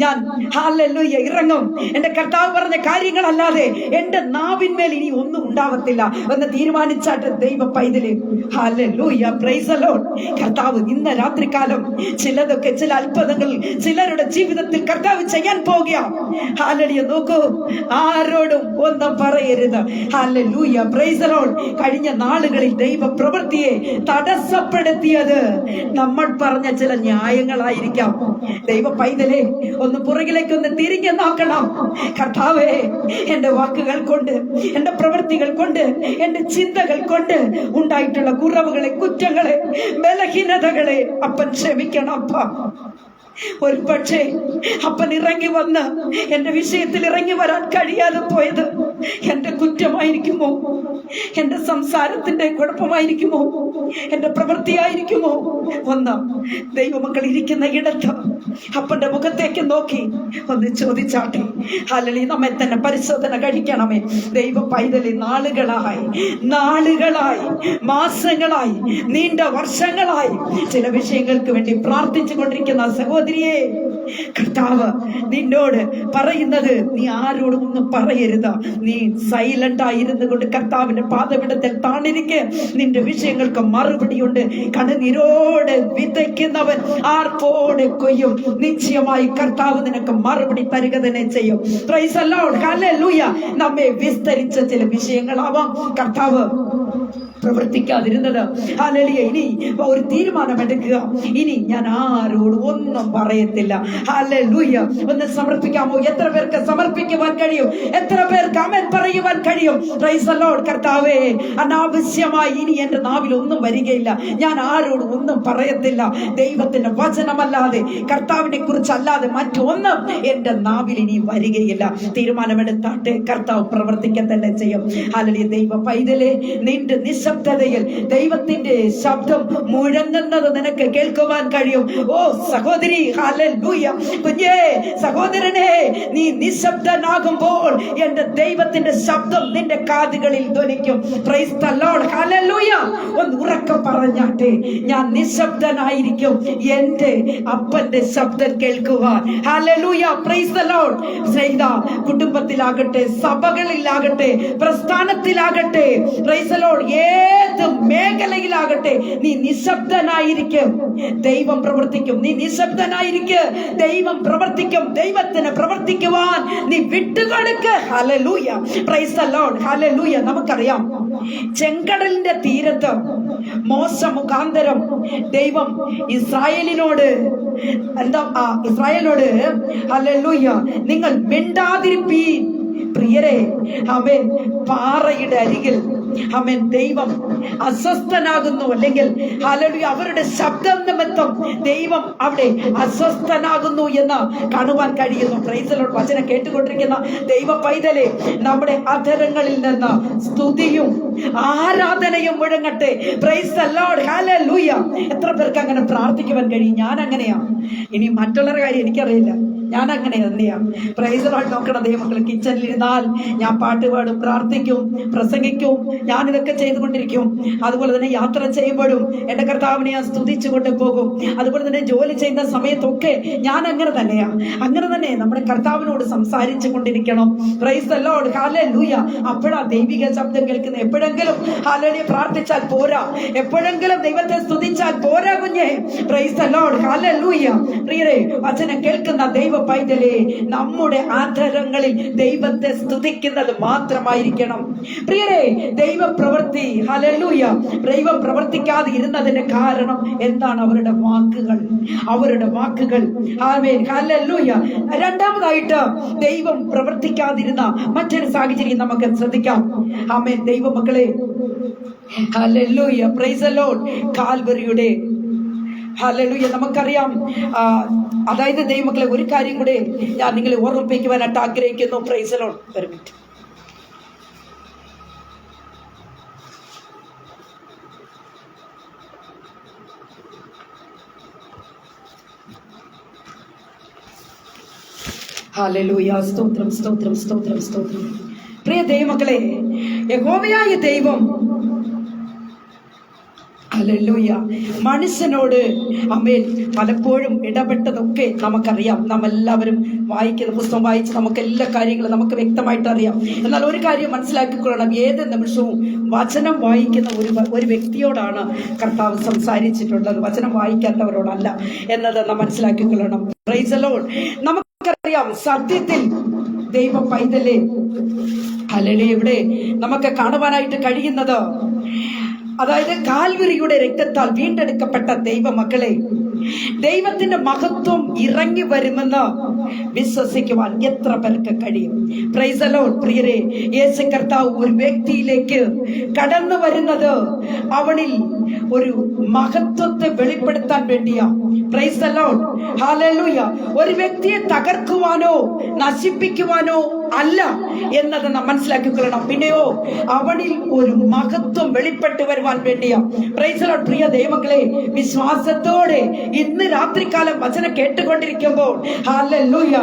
ഞാൻ ഹല്ലേലൂയ ഇറങ്ങും. എന്റെ കർത്താവ് പറഞ്ഞ കാര്യങ്ങളല്ലാതെ എന്റെ നാവിന്മേൽ ഇനി ഒന്നും ഉണ്ടാവത്തില്ല എന്ന് തീരുമാനിച്ചാട്ട് ദൈവ പൈതലേ. ഹല്ലേലൂയ. Praise the Lord. കർത്താവ് ഇന്ന് രാത്രികാലം ചില അത്ഭുതങ്ങൾ ചിലരുടെ ജീവിതത്തിൽ കർത്താവ് ചെയ്യാൻ പോകുക. ഹല്ലേലൂയ. നോക്കൂ, ആരോടും ഒന്നും പറയരുത്. ഹല്ലേലൂയ. Praise the Lord. കഴിഞ്ഞ നാളുകളിൽ ദൈവ പ്രവൃത്തിയെ തടസ്സപ്പെടുത്തിയത് നമ്മൾ പറഞ്ഞ ചില ന്യായങ്ങളായിരിക്കാം. ദൈവ പൈതലേ, ഒന്ന് പുറകിലേക്ക് ഒന്ന് തിരിഞ്ഞു നോക്കണം. കർത്താവേ, എന്റെ വാക്കുകൾ കൊണ്ട്, എന്റെ പ്രവൃത്തികൾ കൊണ്ട്, എന്റെ ചിന്തകൾ കൊണ്ട് ഉണ്ടായിട്ടുള്ള കുറവുകളെ, കുറ്റങ്ങളെ, ബലഹീനതകളെ അപ്പൻ ക്ഷമിക്കണം. അപ്പ ഒരു പക്ഷേ അപ്പൻ ഇറങ്ങി വന്ന് എന്റെ വിഷയത്തിൽ ഇറങ്ങി വരാൻ കഴിയാതെ പോയത് എൻ്റെ കുറ്റമായിരിക്കുമോ? എൻ്റെ സംസാരത്തിൻ്റെ കുഴപ്പമായിരിക്കുമോ? എൻ്റെ പ്രവൃത്തിയായിരിക്കുമോ? ഒന്ന് ദൈവമക്കൾ ഇരിക്കുന്ന ഇടത്ത് അപ്പൻ്റെ മുഖത്തേക്ക് നോക്കി ഒന്ന് ചോദിച്ചാട്ടെ. അല്ലെങ്കിൽ നമ്മെ തന്നെ പരിശോധന കഴിക്കണമേ. ദൈവ പൈതലി നാളുകളായി മാസങ്ങളായി നീണ്ട വർഷങ്ങളായി ചില വിഷയങ്ങൾക്ക് വേണ്ടി പ്രാർത്ഥിച്ചു കൊണ്ടിരിക്കുന്ന സഹോദരിയെ, കർത്താവ് നിന്നോട് പറയുന്നത് നീ ആരോടും ഒന്നും പറയരുത്. നീ സൈലന്റ് ആയിരുന്നു കൊണ്ട് കർത്താവിന്റെ പാദപീഠത്തിൽ താണിരിക്കെ നിന്റെ വിഷയങ്ങൾക്ക് മറുപടിയുണ്ട്. കണ്ണുനീരോട് വിതയ്ക്കുന്നവൻ ആർപ്പോടെ കൊയ്യും. നിശ്ചയമായി കർത്താവ് നിനക്ക് മറുപടി തരിക തന്നെ ചെയ്യും. Price the Lord, hallelujah. നമ്മെ വിസ്തരിച്ച ചില വിഷയങ്ങളാവാം കർത്താവ് പ്രവർത്തിക്കാതിരുന്നത്. ഹല്ലേലൂയ. ഇനി ഒരു തീരുമാനമെടുക്കുക, ഇനി ഞാൻ ആരോടും ഒന്നും പറയത്തില്ല. ഹല്ലേലൂയ. ഒന്ന് സമർപ്പിക്കാമോ? എത്ര പേർക്ക് സമർപ്പിക്കുവാൻ കഴിയും? എത്ര പേർക്ക് ആമേൻ പറയുവാൻ കഴിയും? Price the Lord. കർത്താവേ, അനാവശ്യമായി ഇനി എന്റെ നാവിൽ ഒന്നും വരികയില്ല. ഞാൻ ആരോടും ഒന്നും പറയത്തില്ല. ദൈവത്തിന്റെ വചനമല്ലാതെ, കർത്താവിനെ കുറിച്ചല്ലാതെ മറ്റൊന്നും എന്റെ നാവിൽ ഇനി വരികയില്ല. തീരുമാനമെടുത്താട്ടെ, കർത്താവ് പ്രവർത്തിക്കാൻ തന്നെ ചെയ്യും. ഹല്ലേലൂയ. ദൈവ പൈതലേ, നിന്റെ നിശബ്ദതയിൽ ദൈവത്തിന്റെ ശബ്ദം മുഴങ്ങുന്നത് നിനക്ക് കേൾക്കുവാൻ കഴിയും. ഓ സഹോദരി, ഹല്ലേലൂയ. കുഞ്ഞേ, സഹോദരനെ, നീ നിശബ്ദനാകുമ്പോൾ എന്റെ ദൈവത്തിന്റെ ശബ്ദം നിന്റെ കാതുകളിൽ ധ്വനിക്കും. പ്രൈസ് ദി ലോർഡ്, ഹല്ലേലൂയ. ഒന്ന് ഉറക്കെ പറഞ്ഞാട്ടെ, ഞാൻ നിശബ്ദനായിരിക്കും എന്റെ അപ്പന്റെ ശബ്ദം കേൾക്കുവാൻ. ഹല്ലേലൂയ. Praise the Lord. സ്നേഹിത, കുടുംബത്തിലാകട്ടെ, സഭകളിലാകട്ടെ, പ്രസ്ഥാനത്തിലാകട്ടെ, പ്രൈസ് ദി ലോർഡ്, ഏത് മേഖലയിലാകട്ടെ, നീ നിശബ്ദനായിരിക്കും, ദൈവം പ്രവർത്തിക്കും. നീ നിശബ്ദനായിരിക്കും, ദൈവം പ്രവർത്തിക്കും. ദൈവത്തിന് പ്രവർത്തിക്കുവാൻ നീ വിട്ടുകൊടുക്ക്. ഹല്ലേലൂയ. പ്രൈസ് ദി ലോർഡ്, ഹല്ലേലൂയ. നമുക്കറിയാം, ചെങ്കടലിന്റെ തീരത്ത് മോശ മുഖാന്തരം ദൈവം ഇസ്രായേലിനോട് ഹല്ലേലൂയ, നിങ്ങൾ മിണ്ടാതിരിപ്പീൻ. പ്രിയരെ, അവൻ പാറയുടെ അരികിൽ അവൻ ദൈവം അസ്വസ്ഥനാകുന്നു, അല്ലെങ്കിൽ ഹല്ലേലൂയ അവരുടെ ശബ്ദം നിമിത്തം ദൈവം അവിടെ അസ്വസ്ഥനാകുന്നു എന്ന് കാണുവാൻ കഴിയുന്നു. Praise the Lord. വചനം കേട്ടുകൊണ്ടിരിക്കുന്ന ദൈവ പൈതലേ, നമ്മുടെ അധരങ്ങളിൽ നിന്ന് സ്തുതിയും ആരാധനയും മുഴങ്ങട്ടെ. പ്രൈസ് ദി ലോർഡ്, ഹല്ലേലൂയ. എത്ര പേർക്ക് അങ്ങനെ പ്രാർത്ഥിക്കുവാൻ കഴിയും? ഞാൻ അങ്ങനെയാ. ഇനി മറ്റുള്ളവരുടെ കാര്യം എനിക്കറിയില്ല, ഞാൻ അങ്ങനെ തന്നെയാണ്. Price the Lord. നോക്കണം, ദൈവമക്കൾ കിച്ചണിലിരുന്നാൽ ഞാൻ പാട്ട് പാടും, പ്രാർത്ഥിക്കും, പ്രസംഗിക്കും, ഞാനിതൊക്കെ ചെയ്തുകൊണ്ടിരിക്കും. അതുപോലെ തന്നെ യാത്ര ചെയ്യുമ്പോഴും എൻ്റെ കർത്താവിനെ ഞാൻ സ്തുതിച്ചു കൊണ്ട് പോകും. അതുപോലെ തന്നെ ജോലി ചെയ്യുന്ന സമയത്തൊക്കെ ഞാൻ അങ്ങനെ തന്നെയാ. അങ്ങനെ തന്നെ നമ്മുടെ കർത്താവിനോട് സംസാരിച്ചു കൊണ്ടിരിക്കണം. പ്രൈസ് ദി ലോർഡ്, ഹല്ലേലൂയ. അപ്പോഴാ ദൈവിക ശബ്ദം കേൾക്കുന്നത്. എപ്പോഴെങ്കിലും ഹല്ലേലൂയ പ്രാർത്ഥിച്ചാൽ പോരാ, എപ്പോഴെങ്കിലും ദൈവത്തെ സ്തുതിച്ചാൽ പോരാ കുഞ്ഞെ. Price the Lord, hallelujah. പ്രിയരെ, വചനം കേൾക്കുന്ന ദൈവ പൈതലേ, നമ്മുടെ ആധരങ്ങളിൽ ദൈവത്തെ സ്തുതിക്കുന്നത് മാത്രമായിരിക്കണം. പ്രിയരെ, ദൈവപ്രവൃത്തി, ഹല്ലേലൂയ, ദൈവം പ്രവർത്തിക്കാതെ ഇരുന്നതിന്റെ കാരണം എന്താണ്? അവരുടെ വാക്കുകൾ. ആമേൻ, ഹല്ലേലൂയ. രണ്ടാമതായിട്ട്, ദൈവം പ്രവർത്തിക്കാതിരുന്ന മറ്റൊരു സാഹചര്യം നമുക്ക് ശ്രദ്ധിക്കാം. ആമേൻ, ദൈവമക്കളെ, ഹല്ലേലൂയ, പ്രൈസ് ദി ലോർഡ്. കാൽവരിയുടെ ഹല്ലേലൂയ നമുക്കറിയാം. അതായത് ദൈവമക്കളെ, ഒരു കാര്യം കൂടെ ഞാൻ നിങ്ങളെ ഓർമ്മിപ്പിക്കുവാനായിട്ട് ആഗ്രഹിക്കുന്നു. Price the Lord. ഒരു മിനിറ്റ്. ഹല്ലേലൂയ. സ്തോത്രം, സ്തോത്രം, സ്തോത്രം, സ്തോത്രം. പ്രിയ ദൈവമക്കളെ, യഹോവയായ ദൈവം ഹല്ലേലൂയ മനുഷ്യനോട് ആമേൻ പലപ്പോഴും ഇടപെട്ടതൊക്കെ നമുക്കറിയാം. നാം എല്ലാവരും വായിക്കുന്ന പുസ്തകം വായിച്ച് നമുക്ക് എല്ലാ കാര്യങ്ങളും നമുക്ക് വ്യക്തമായിട്ട് അറിയാം. എന്നാൽ ഒരു കാര്യം മനസ്സിലാക്കിക്കൊള്ളണം, ഏത് നിമിഷവും വചനം വായിക്കുന്ന ഒരു വ്യക്തിയോടാണ് കർത്താവ് സംസാരിച്ചിട്ടുള്ളത്, വചനം വായിക്കാത്തവരോടല്ല എന്നത് നാം മനസ്സിലാക്കിക്കൊള്ളണം. Praise the Lord. നമുക്കറിയാം, സത്യത്തിൽ ദൈവ പൈതലേ, ഹല്ലേലൂയ, ഇവിടെ നമുക്ക് കാണുവാനായിട്ട് കഴിയുന്നത്, അതായത് കാൽവരിയുടെ രക്തത്താൽ വീണ്ടെടുക്കപ്പെട്ട ദൈവ മക്കളെ, ദൈവത്തിന്റെ മഹത്വം ഇറങ്ങി വരുമെന്ന് വിശ്വസിക്കുവാൻ എത്ര പേർക്ക് കഴിയും? Price the Lord. പ്രിയരെ, യേശു കർത്താവ് ഒരു വ്യക്തിയിലേക്ക് കടന്നു വരുന്നത് അവനിൽ ഒരു മഹത്വത്തെ വെളിപ്പെടുത്താൻ വേണ്ടിയാ. Price the Lord. ഹല്ലേലൂയ. ഒരു വ്യക്തിയെ തകർക്കുവാനോ നശിപ്പിക്കുവാനോ അല്ല എന്നത് നാം മനസ്സിലാക്കിക്കൊള്ളണം. പിന്നെയോ അവനിൽ ഒരു മഹത്വം വെളിപ്പെട്ടു വരുവാൻ വേണ്ടിയാ. Price the Lord. പ്രിയ ദൈവമക്കളെ, വിശ്വാസത്തോടെ ഇന്ന് രാത്രികാലം വചനം കേട്ടുകൊണ്ടിരിക്കുമ്പോൾ ഹല്ലേലൂയ,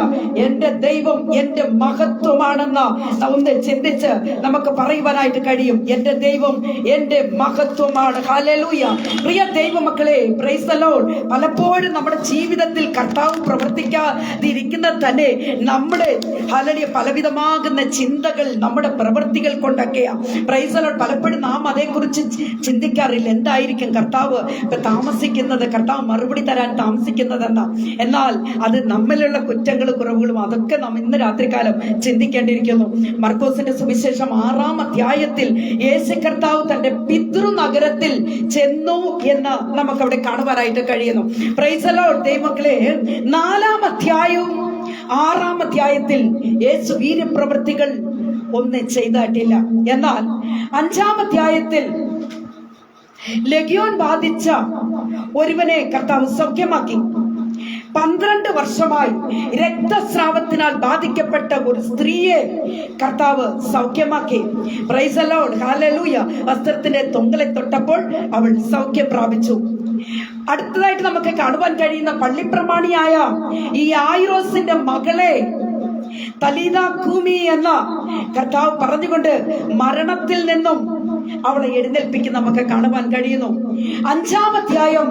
എന്റെ ദൈവം എന്റെ മഹത്വമാണെന്ന് ഒന്ന് ചിന്തിച്ച് നമുക്ക് പറയുവാനായിട്ട് കഴിയും. എന്റെ ദൈവം എന്റെ മഹത്വമാണ്. ഹല്ലേലൂയ. പ്രിയ ദൈവമക്കളെ, പ്രൈസ് ദി ലോർഡ്. പലപ്പോഴും നമ്മുടെ ജീവിതത്തിൽ കർത്താവ് പ്രവർത്തിക്കാതിരിക്കുന്നത് തന്നെ നമ്മുടെ ഹല്ലേലൂയ പലവിധമാകുന്ന ചിന്തകൾ, നമ്മുടെ പ്രവൃത്തികൾ കൊണ്ടൊക്കെയാ. Price the Lord. പലപ്പോഴും നാം അതേക്കുറിച്ച് ചിന്തിക്കാറില്ല. എന്തായിരിക്കും കർത്താവ് താമസിക്കുന്നത്, കർത്താവ് മറുപടി തരാൻ താമസിക്കുന്നതെന്ന. എന്നാൽ അത് നമ്മിലുള്ള കുറ്റങ്ങളും കുറവുകളും അതൊക്കെ നാം ഇന്ന് രാത്രികാലം ചിന്തിക്കേണ്ടിയിരിക്കുന്നു. മർക്കോസിന്റെ സുവിശേഷം 6-ാം അധ്യായത്തിൽ യേശു കർത്താവ് തന്റെ പിതൃനഗരത്തിൽ ചെന്നു എന്ന് നമുക്കവിടെ കാണുവാനായിട്ട് കഴിയുന്നു. Praise the Lord. ദൈവമക്കളെ, 4-ാം അധ്യായവും 6-ാം അധ്യായത്തിൽ യേശു വീര്യപ്രവൃത്തികൾ ഒന്നും ചെയ്തിട്ടില്ല. എന്നാൽ 5-ാം അധ്യായത്തിൽ ലഗ്യോൻ ബാധിച്ച ഒരുവനെ കർത്താവ് സൗഖ്യമാക്കി. 12 വർഷമായി രക്തസ്രാവത്തിനാൽ ബാധിക്കപ്പെട്ട ഒരു സ്ത്രീയെ കർത്താവ് സൗഖ്യമാക്കി. Praise the Lord. ഹല്ലേലൂയ. വസ്ത്രത്തിന്റെ തൊങ്കലെ തൊട്ടപ്പോൾ അവൾ സൗഖ്യം പ്രാപിച്ചു. അടുത്തതായിട്ട് നമുക്ക് കാണുവാൻ കഴിയുന്ന പള്ളിപ്രമാണിയായ ഈ യായിറോസിന്റെ മകളെ തലീദ കൂമി എന്ന കർത്താവ് പറഞ്ഞുകൊണ്ട് മരണത്തിൽ നിന്നും അവളെ എഴുന്നേൽപ്പിക്കുന്ന നമുക്ക് കാണുവാൻ കഴിയുന്നു. 5-ാം അധ്യായം,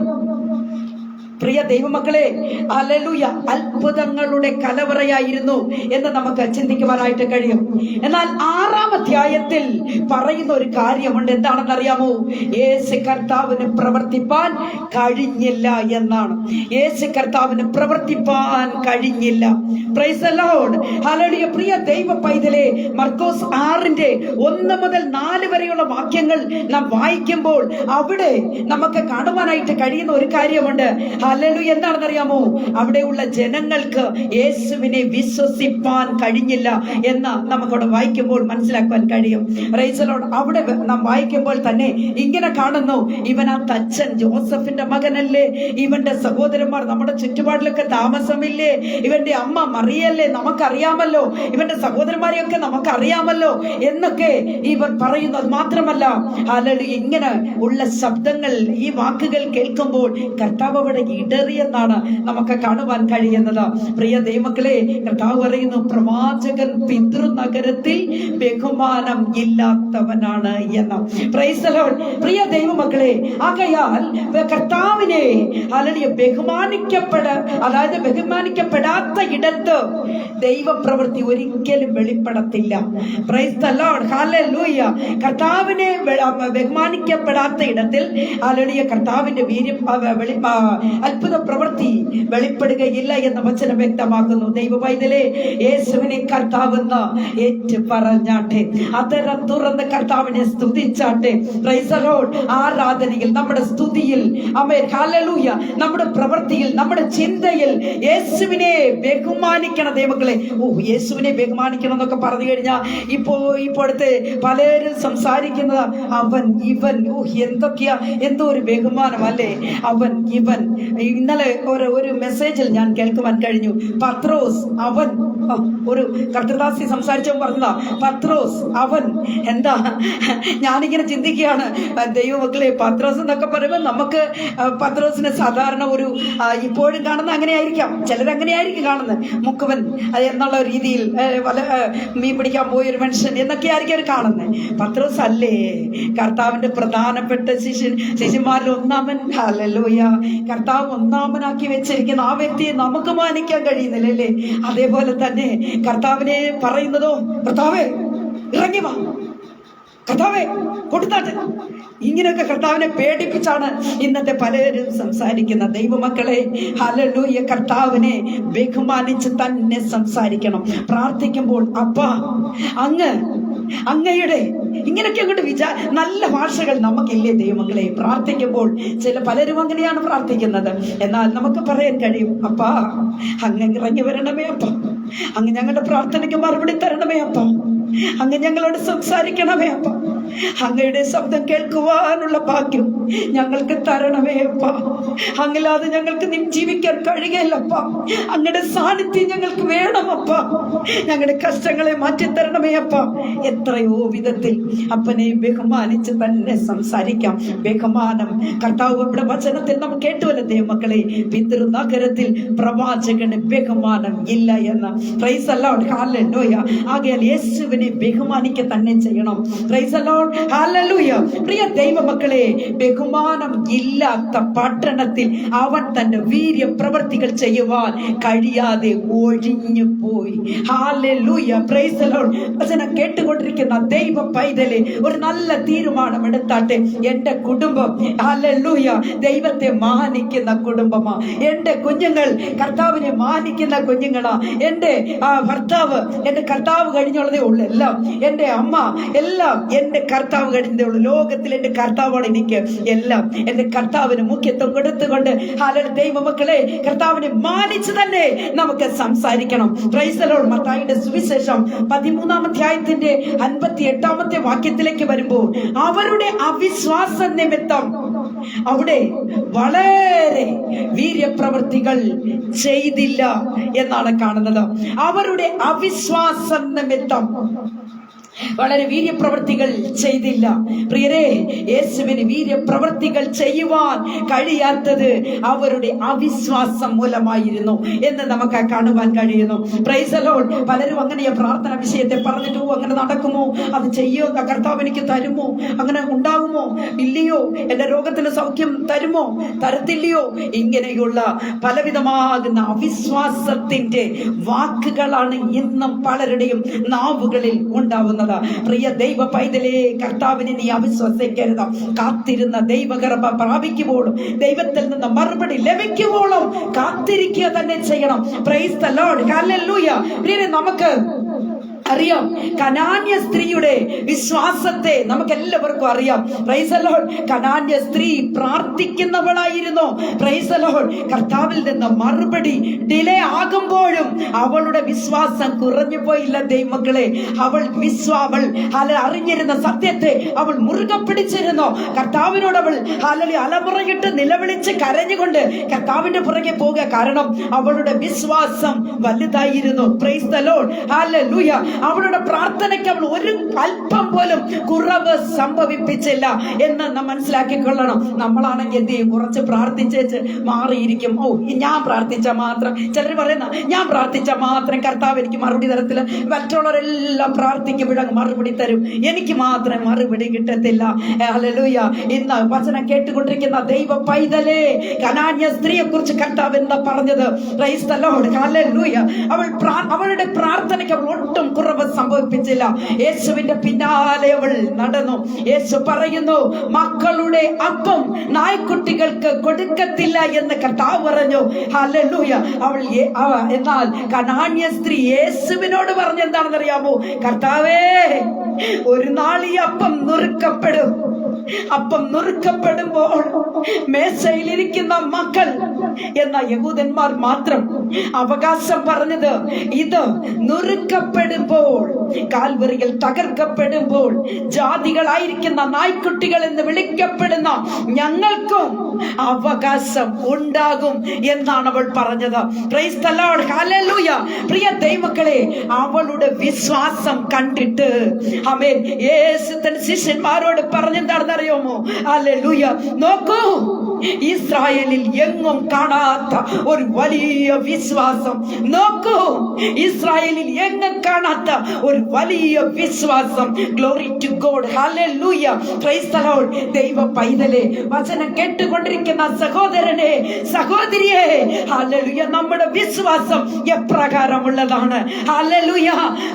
പ്രിയ ദൈവമക്കളെ, ഹല്ലേലൂയ, അത്ഭുതങ്ങളുടെ കലവറയായിരുന്നു എന്ന് നമുക്ക് ചിന്തിക്കുവാനായിട്ട് കഴിയും. എന്നാൽ 6-ാം അധ്യായത്തിൽ പറയുന്ന ഒരു കാര്യമുണ്ട്. എന്താണെന്നറിയാമോ? യേശു കർത്താവിന് പ്രവർത്തിപ്പാൻ കഴിഞ്ഞില്ല എന്നാണ്. യേശു കർത്താവിന് പ്രവർത്തിപ്പാൻ കഴിഞ്ഞില്ല. Price the Lord. ഹല്ലേലൂയ. പ്രിയ ദൈവ പൈതലേ, മർക്കോസ് 6-ന്റെ 1 മുതൽ 4 വരെയുള്ള വാക്യങ്ങൾ നാം വായിക്കുമ്പോൾ അവിടെ നമുക്ക് കാണുവാനായിട്ട് കഴിയുന്ന ഒരു കാര്യമുണ്ട്. ഹല്ലേലൂയ. എന്താണെന്നറിയാമോ? അവിടെയുള്ള ജനങ്ങൾക്ക് യേശുവിനെ വിശ്വസിപ്പാൻ കഴിഞ്ഞില്ല എന്ന് നമുക്കവിടെ വായിക്കുമ്പോൾ മനസ്സിലാക്കാൻ കഴിയും. Price the Lord. അവിടെ നാം വായിക്കുമ്പോൾ തന്നെ ഇങ്ങനെ കാണുന്നു, ഇവൻ ആ തച്ചൻ ജോസഫിന്റെ മകനല്ലേ, ഇവന്റെ സഹോദരന്മാർ നമ്മുടെ ചുറ്റുപാടിലൊക്കെ താമസമില്ലേ, ഇവന്റെ അമ്മ മറിയല്ലേ, നമുക്കറിയാമല്ലോ, ഇവന്റെ സഹോദരന്മാരെയൊക്കെ നമുക്കറിയാമല്ലോ എന്നൊക്കെ ഇവർ പറയുന്നത് മാത്രമല്ല, ഹല്ലേലൂയ, ഇങ്ങനെ ഉള്ള ശബ്ദങ്ങൾ, ഈ വാക്കുകൾ കേൾക്കുമ്പോൾ കർത്താവ് അവിടെ ഇടറിയെന്നാണ് നമുക്ക് കാണുവാൻ കഴിയുന്നത്. പ്രിയ ദൈവമക്കളെ, കർത്താവ് പറയുന്നു, പ്രവാചകൻ പിതൃനഗരത്തിൽ ബഹുമാനം ഇല്ലാത്തവനാണ് എന്ന്. Praise the Lord. പ്രിയ ദൈവമക്കളെ, ആകയാൽ കർത്താവിനെ ഹല്ലേലൂയ ബഹുമാനിക്കപ്പെടാത്ത ഇടത്ത് ദൈവപ്രവൃത്തി ഒരിക്കലും വെളിപ്പെടത്തില്ല. Praise the Lord. ഹല്ലേലൂയ. കർത്താവിനെ ബഹുമാനിക്കപ്പെടാത്ത ഇടത്തിൽ ഹല്ലേലൂയ കർത്താവിന്റെ വീര്യം അത്ഭുത പ്രവൃത്തി വെളിപ്പെടുകയില്ല എന്ന വചനം വ്യക്തമാക്കുന്നു. ദൈവവൈതലേ, യേശുവിനെ കർത്താവെന്ന് ഏറ്റു പറഞ്ഞാട്ടെ, അതരം തുറന്ന് കർത്താവിനെ സ്തുതിച്ചാട്ടെ. Price the Lord. ആരാധനയിൽ, നമ്മുടെ സ്തുതിയിൽ, ആമേൻ, ഹല്ലേലൂയ, നമ്മുടെ പ്രവൃത്തിയിൽ, നമ്മുടെ ചിന്തയിൽ യേശുവിനെ ബഹുമാനിക്കണം. ദൈവങ്ങളെ, യേശുവിനെ ബഹുമാനിക്കണം എന്നൊക്കെ പറഞ്ഞു കഴിഞ്ഞാൽ ഇപ്പോഴത്തെ പലരും സംസാരിക്കുന്നത് അവൻ ഇവൻ, എന്തൊക്കെയാ, എന്തോ ഒരു ബഹുമാനം അല്ലേ, അവൻ ഇവൻ. ഇന്നലെ ഒരു മെസ്സേജിൽ ഞാൻ കേൾക്കുവാൻ കഴിഞ്ഞു, പത്രോസ് അവൻ, ഒരു കർത്തൃദാസി സംസാരിച്ചപ്പോൾ പറഞ്ഞതാ, പത്രോസ് അവൻ. എന്താ, ഞാനിങ്ങനെ ചിന്തിക്കുകയാണ്, ദൈവമക്കളെ, പത്രോസ് എന്നൊക്കെ പറയുമ്പോൾ നമുക്ക് പത്രോസിനെ സാധാരണ ഒരു ഇപ്പോഴും കാണുന്ന അങ്ങനെയായിരിക്കാം, ചിലരങ്ങനെയായിരിക്കും കാണുന്നത്, മുക്കുവൻ എന്നുള്ള രീതിയിൽ മീൻ പിടിക്കാൻ പോയൊരു മനുഷ്യൻ എന്നൊക്കെ ആയിരിക്കും അവർ കാണുന്നത്. പത്രോസ് അല്ലേ കർത്താവിന്റെ പ്രധാനപ്പെട്ട ശിഷ്യന്മാരിൽ ഒന്നാമൻ. ഹല്ലേലൂയ. കർത്താവ് ഒന്നാമനാക്കി വെച്ചിരിക്കുന്ന ആ വ്യക്തിയെ നമുക്ക് മാനിക്കാൻ കഴിയുന്നില്ല അല്ലേ? അതേപോലെ തന്നെ കർത്താവിനെ പറയുന്നതോ, കർത്താവേ ഇറങ്ങി വാ, കർത്താവേ കൊടുത്താട്ടെ, ഇങ്ങനെയൊക്കെ കർത്താവിനെ പേടിപ്പിച്ചാണ് ഇന്നത്തെ പലരും സംസാരിക്കുന്ന. ദൈവമക്കളെ, ഹല്ലേലൂയ, കർത്താവിനെ ബഹുമാനിച്ച് തന്നെ സംസാരിക്കണം. പ്രാർത്ഥിക്കുമ്പോൾ, അപ്പാ അങ്ങ് അങ്ങയുടെ ഇങ്ങനെയൊക്കെ അങ്ങോട്ട് നല്ല ഭാഷകൾ നമുക്കില്ലേ ദൈവമക്കളെ? പ്രാർത്ഥിക്കുമ്പോൾ പലരും അങ്ങനെയാണ് പ്രാർത്ഥിക്കുന്നത്. എന്നാൽ നമുക്ക് പറയാൻ കഴിയും, അപ്പാ അങ്ങ് ഇറങ്ങി വരണമേ അപ്പ, അങ്ങ് ഞങ്ങളുടെ പ്രാർത്ഥനയ്ക്ക് മറുപടി തരണമേ അപ്പ, അങ്ങ് ഞങ്ങളോട് സംസാരിക്കണമേ അപ്പ, അങ്ങയുടെ ശബ്ദം കേൾക്കുവാനുള്ള ഭാഗ്യം ഞങ്ങൾക്ക് തരണമേ അപ്പ. അങ്ങില്ലാതെ ഞങ്ങൾക്ക് ജീവിക്കാൻ കഴിയുകയില്ലപ്പ. അങ്ങയുടെ സാന്നിധ്യം ഞങ്ങൾക്ക് വേണമപ്പ. ഞങ്ങളുടെ കഷ്ടങ്ങളെ മാറ്റിത്തരണമേ അപ്പ. എത്രയോ വിധത്തിൽ അപ്പനെ ബഹുമാനിച്ച് തന്നെ സംസാരിക്കാം. ബഹുമാനം കർത്താവ് ഇവിടെ വചനത്തിൽ നാം കേട്ടുവല്ലോ ദൈവമക്കളെ, പിതൃനഗരത്തിൽ പ്രവാചകന് ബഹുമാനം ഇല്ല എന്ന്. പ്രൈസ് ദി ലോർഡ്, ഹല്ലേലൂയ. ആകയാൽ യേശുവിനെ ബഹുമാനിക്കുക തന്നെ ചെയ്യണം. പ്രൈസ് ദി ലോർഡ്, ഹല്ലേലൂയ. പ്രിയ ദൈവമക്കളെ, ബഹുമാനം ഇല്ലാത്ത പട്ടണത്തിൽ അവൻ തന്റെ വീര്യ പ്രവർത്തികൾ ചെയ്യുവാൻ കഴിയാതെ ഒഴിഞ്ഞു പോയി. Hallelujah, praise the Lord. വചനം കേട്ടുകൊണ്ടിരിക്കുന്ന ദൈവ പൈതലെ, ഒരു നല്ല തീരുമാനം എടുത്താട്ടെ. എന്റെ കുടുംബം ഹല്ലേലൂയ ദൈവത്തെ മാനിക്കുന്ന കുടുംബമാ. എന്റെ കുഞ്ഞുങ്ങൾ കർത്താവിനെ മാനിക്കുന്ന കുഞ്ഞുങ്ങളാ. എന്റെ ഭർത്താവ് എന്റെ കർത്താവ് കഴിഞ്ഞുള്ളതേ ഉള്ളൂ. എല്ലാം എന്റെ അമ്മ എല്ലാം എന്റെ കർത്താവ് കഴിഞ്ഞതേ ഉള്ളൂ. ലോകത്തിൽ എന്റെ കർത്താവാണ് എനിക്ക് എല്ലാം. എന്റെ കർത്താവിന് മുഖ്യത്വം കൊടുത്തുകൊണ്ട് ദൈവമക്കളെ കർത്താവിനെ മാനിച്ച് തന്നെ നമുക്ക് സംസാരിക്കണം. Price the Lord. മത്തായിയുടെ സുവിശേഷം 13-ാം അധ്യായത്തിന്റെ 58-ാമത്തെ വാക്യത്തിലേക്ക് വരുമ്പോൾ, അവരുടെ അവിശ്വാസ നിമിത്തം അവിടെ വളരെ വീര്യപ്രവൃത്തികൾ ചെയ്തില്ല എന്നാണ് കാണുന്നത്. അവരുടെ അവിശ്വാസ നിമിത്തം വളരെ വീര്യപ്രവൃത്തികൾ ചെയ്തില്ല. പ്രിയരെ, യേശുവിന് വീര്യപ്രവൃത്തികൾ ചെയ്യുവാൻ കഴിയാത്തത് അവരുടെ അവിശ്വാസം മൂലമായിരുന്നു എന്ന് നമുക്ക് കാണുവാൻ കഴിയുന്നു. Praise the Lord. പലരും അങ്ങനെ പ്രാർത്ഥന വിഷയത്തെ പറഞ്ഞിട്ട്, അങ്ങനെ നടക്കുമോ, അത് ചെയ്യോ, കർത്താവ് എനിക്ക് തരുമോ, അങ്ങനെ ഉണ്ടാകുമോ ഇല്ലയോ, എന്റെ രോഗത്തിന് സൗഖ്യം തരുമോ തരത്തില്ലയോ, ഇങ്ങനെയുള്ള പലവിധമാകുന്ന അവിശ്വാസത്തിന്റെ വാക്കുകളാണ് ഇന്നും പലരുടെയും നാവുകളിൽ ഉണ്ടാവുന്നത്. പ്രിയ ദൈവ പൈതലേ, കർത്താവിനെ നീ അവിശ്വസിക്കരുത്. കാത്തിരുന്ന ദൈവകൃപ പ്രാപിക്കുമ്പോഴും ദൈവത്തിൽ നിന്ന് മറുപടി ലഭിക്കുമ്പോഴും കാത്തിരിക്കുക തന്നെ ചെയ്യണം. Praise the Lord, hallelujah. പ്രിയരെ, നമുക്ക് അറിയാം കനാന്യ സ്ത്രീയുടെ വിശ്വാസത്തെ നമുക്ക് എല്ലാവർക്കും അറിയാം. Price the Lord. കനാന്യ സ്ത്രീ പ്രാർത്ഥിക്കുന്നവളായിരുന്നു. Price the Lord. കർത്താവിൽ നിന്ന് മറുപടി ഡിലേ ആകുമ്പോഴും അവളുടെ വിശ്വാസം കുറഞ്ഞു പോയില്ല ദൈവമക്കളെ. അവൾ അറിഞ്ഞിരുന്ന സത്യത്തെ അവൾ മുറുകെ പിടിച്ചിരുന്നു. കർത്താവിനോട് അവൾ അലമുറയിട്ട് നിലവിളിച്ച് കരഞ്ഞുകൊണ്ട് കർത്താവിന്റെ പുറകെ പോകുക. കാരണം അവളുടെ വിശ്വാസം വലുതായിരുന്നു. Price the Lord, hallelujah. അവളുടെ പ്രാർത്ഥനയ്ക്ക് അവൾ ഒരു അല്പം പോലും കുറവ് സംഭവിപ്പിച്ചില്ല എന്ന് നാം മനസ്സിലാക്കിക്കൊള്ളണം. നമ്മളാണെങ്കിൽ എന്ത് ചെയ്യും? കുറച്ച് പ്രാർത്ഥിച്ചേച്ച് മാറിയിരിക്കും. ഓ, ഞാൻ പ്രാർത്ഥിച്ച മാത്രം, ചിലർ പറയുന്ന ഞാൻ പ്രാർത്ഥിച്ച മാത്രം കർത്താവ് എനിക്ക് മറുപടി തരത്തില്ല, മറ്റുള്ളവരെല്ലാം പ്രാർത്ഥിക്കുമ്പോഴങ്ങ് മറുപടി തരും, എനിക്ക് മാത്രം മറുപടി കിട്ടത്തില്ല. ഹല്ലേലൂയ. ഇന്ന് വചനം കേട്ടുകൊണ്ടിരിക്കുന്ന ദൈവ പൈതലേ, കനാന്യ സ്ത്രീയെ കുറിച്ച് കർത്താവ് എന്താ പറഞ്ഞത്? Praise the Lord, hallelujah. അവളുടെ പ്രാർത്ഥനയ്ക്ക് അവൾ ഒട്ടും കുറവ് സംഭവിപ്പിച്ചില്ല. യേശുവിന്റെ പിന്നാലെ അവൾ നടന്നു. യേശു പറയുന്നു, മക്കളുടെ അപ്പം നായ്ക്കുട്ടികൾക്ക് കൊടുക്കത്തില്ല എന്ന് കർത്താവ് പറഞ്ഞു. ഹല്ലേലൂയ. എന്നാൽ കനാന്യ സ്ത്രീ യേശുവിനോട് പറഞ്ഞെന്താണെന്ന് അറിയാമോ? കർത്താവേ, ഒരു നാൾ ഈ അപ്പം നുറുക്കപ്പെടും. അപ്പം നുറുക്കപ്പെടുമ്പോൾ മേശയിലിരിക്കുന്ന മക്കൾ എന്ന യഹൂദന്മാർ മാത്രം അവകാശം പറഞ്ഞത്, ഇത് നുറുക്കപ്പെടുമ്പോൾ, കാൽവറിയിൽ തകർക്കപ്പെടുമ്പോൾ ജാതികളായിരിക്കുന്ന നായ്ക്കുട്ടികൾ എന്ന് വിളിക്കപ്പെടുന്ന ഞങ്ങൾക്കും അവകാശം ഉണ്ടാകും എന്നാണ് അവൾ പറഞ്ഞത്. പ്രൈസ് ദി ലോർഡ്, ഹല്ലേലൂയ. പ്രിയ ദൈവമക്കളെ, അവളുടെ വിശ്വാസം കണ്ടിട്ട് ആമേൻ യേശു തന്റെ ശിഷ്യന്മാരോട് പറഞ്ഞെന്താണെന്നറിയാമോ? ഹല്ലേലൂയ. നോക്കൂ, ഇസ്രായേലിൽ എങ്ങും കാണാത്ത ഒരു വലിയ വിശ്വാസം. നോക്കൂ, ഇസ്രായേലിൽ എങ്ങും കാണാത്ത ഒരു വലിയ വിശ്വാസം. ഗ്ലോറി ടു ഗോഡ്, ഹല്ലേലൂയ. Praise the Lord. ദൈവ പൈതലേ, വചനം കേട്ടുകൊണ്ടിരിക്കുന്ന സഹോദരനെ, സഹോദരിയെ, ഹല്ലേലൂയ, നമ്മുടെ വിശ്വാസം എപ്രകാരമുള്ളതാണ്? ഹല്ലേലൂയ.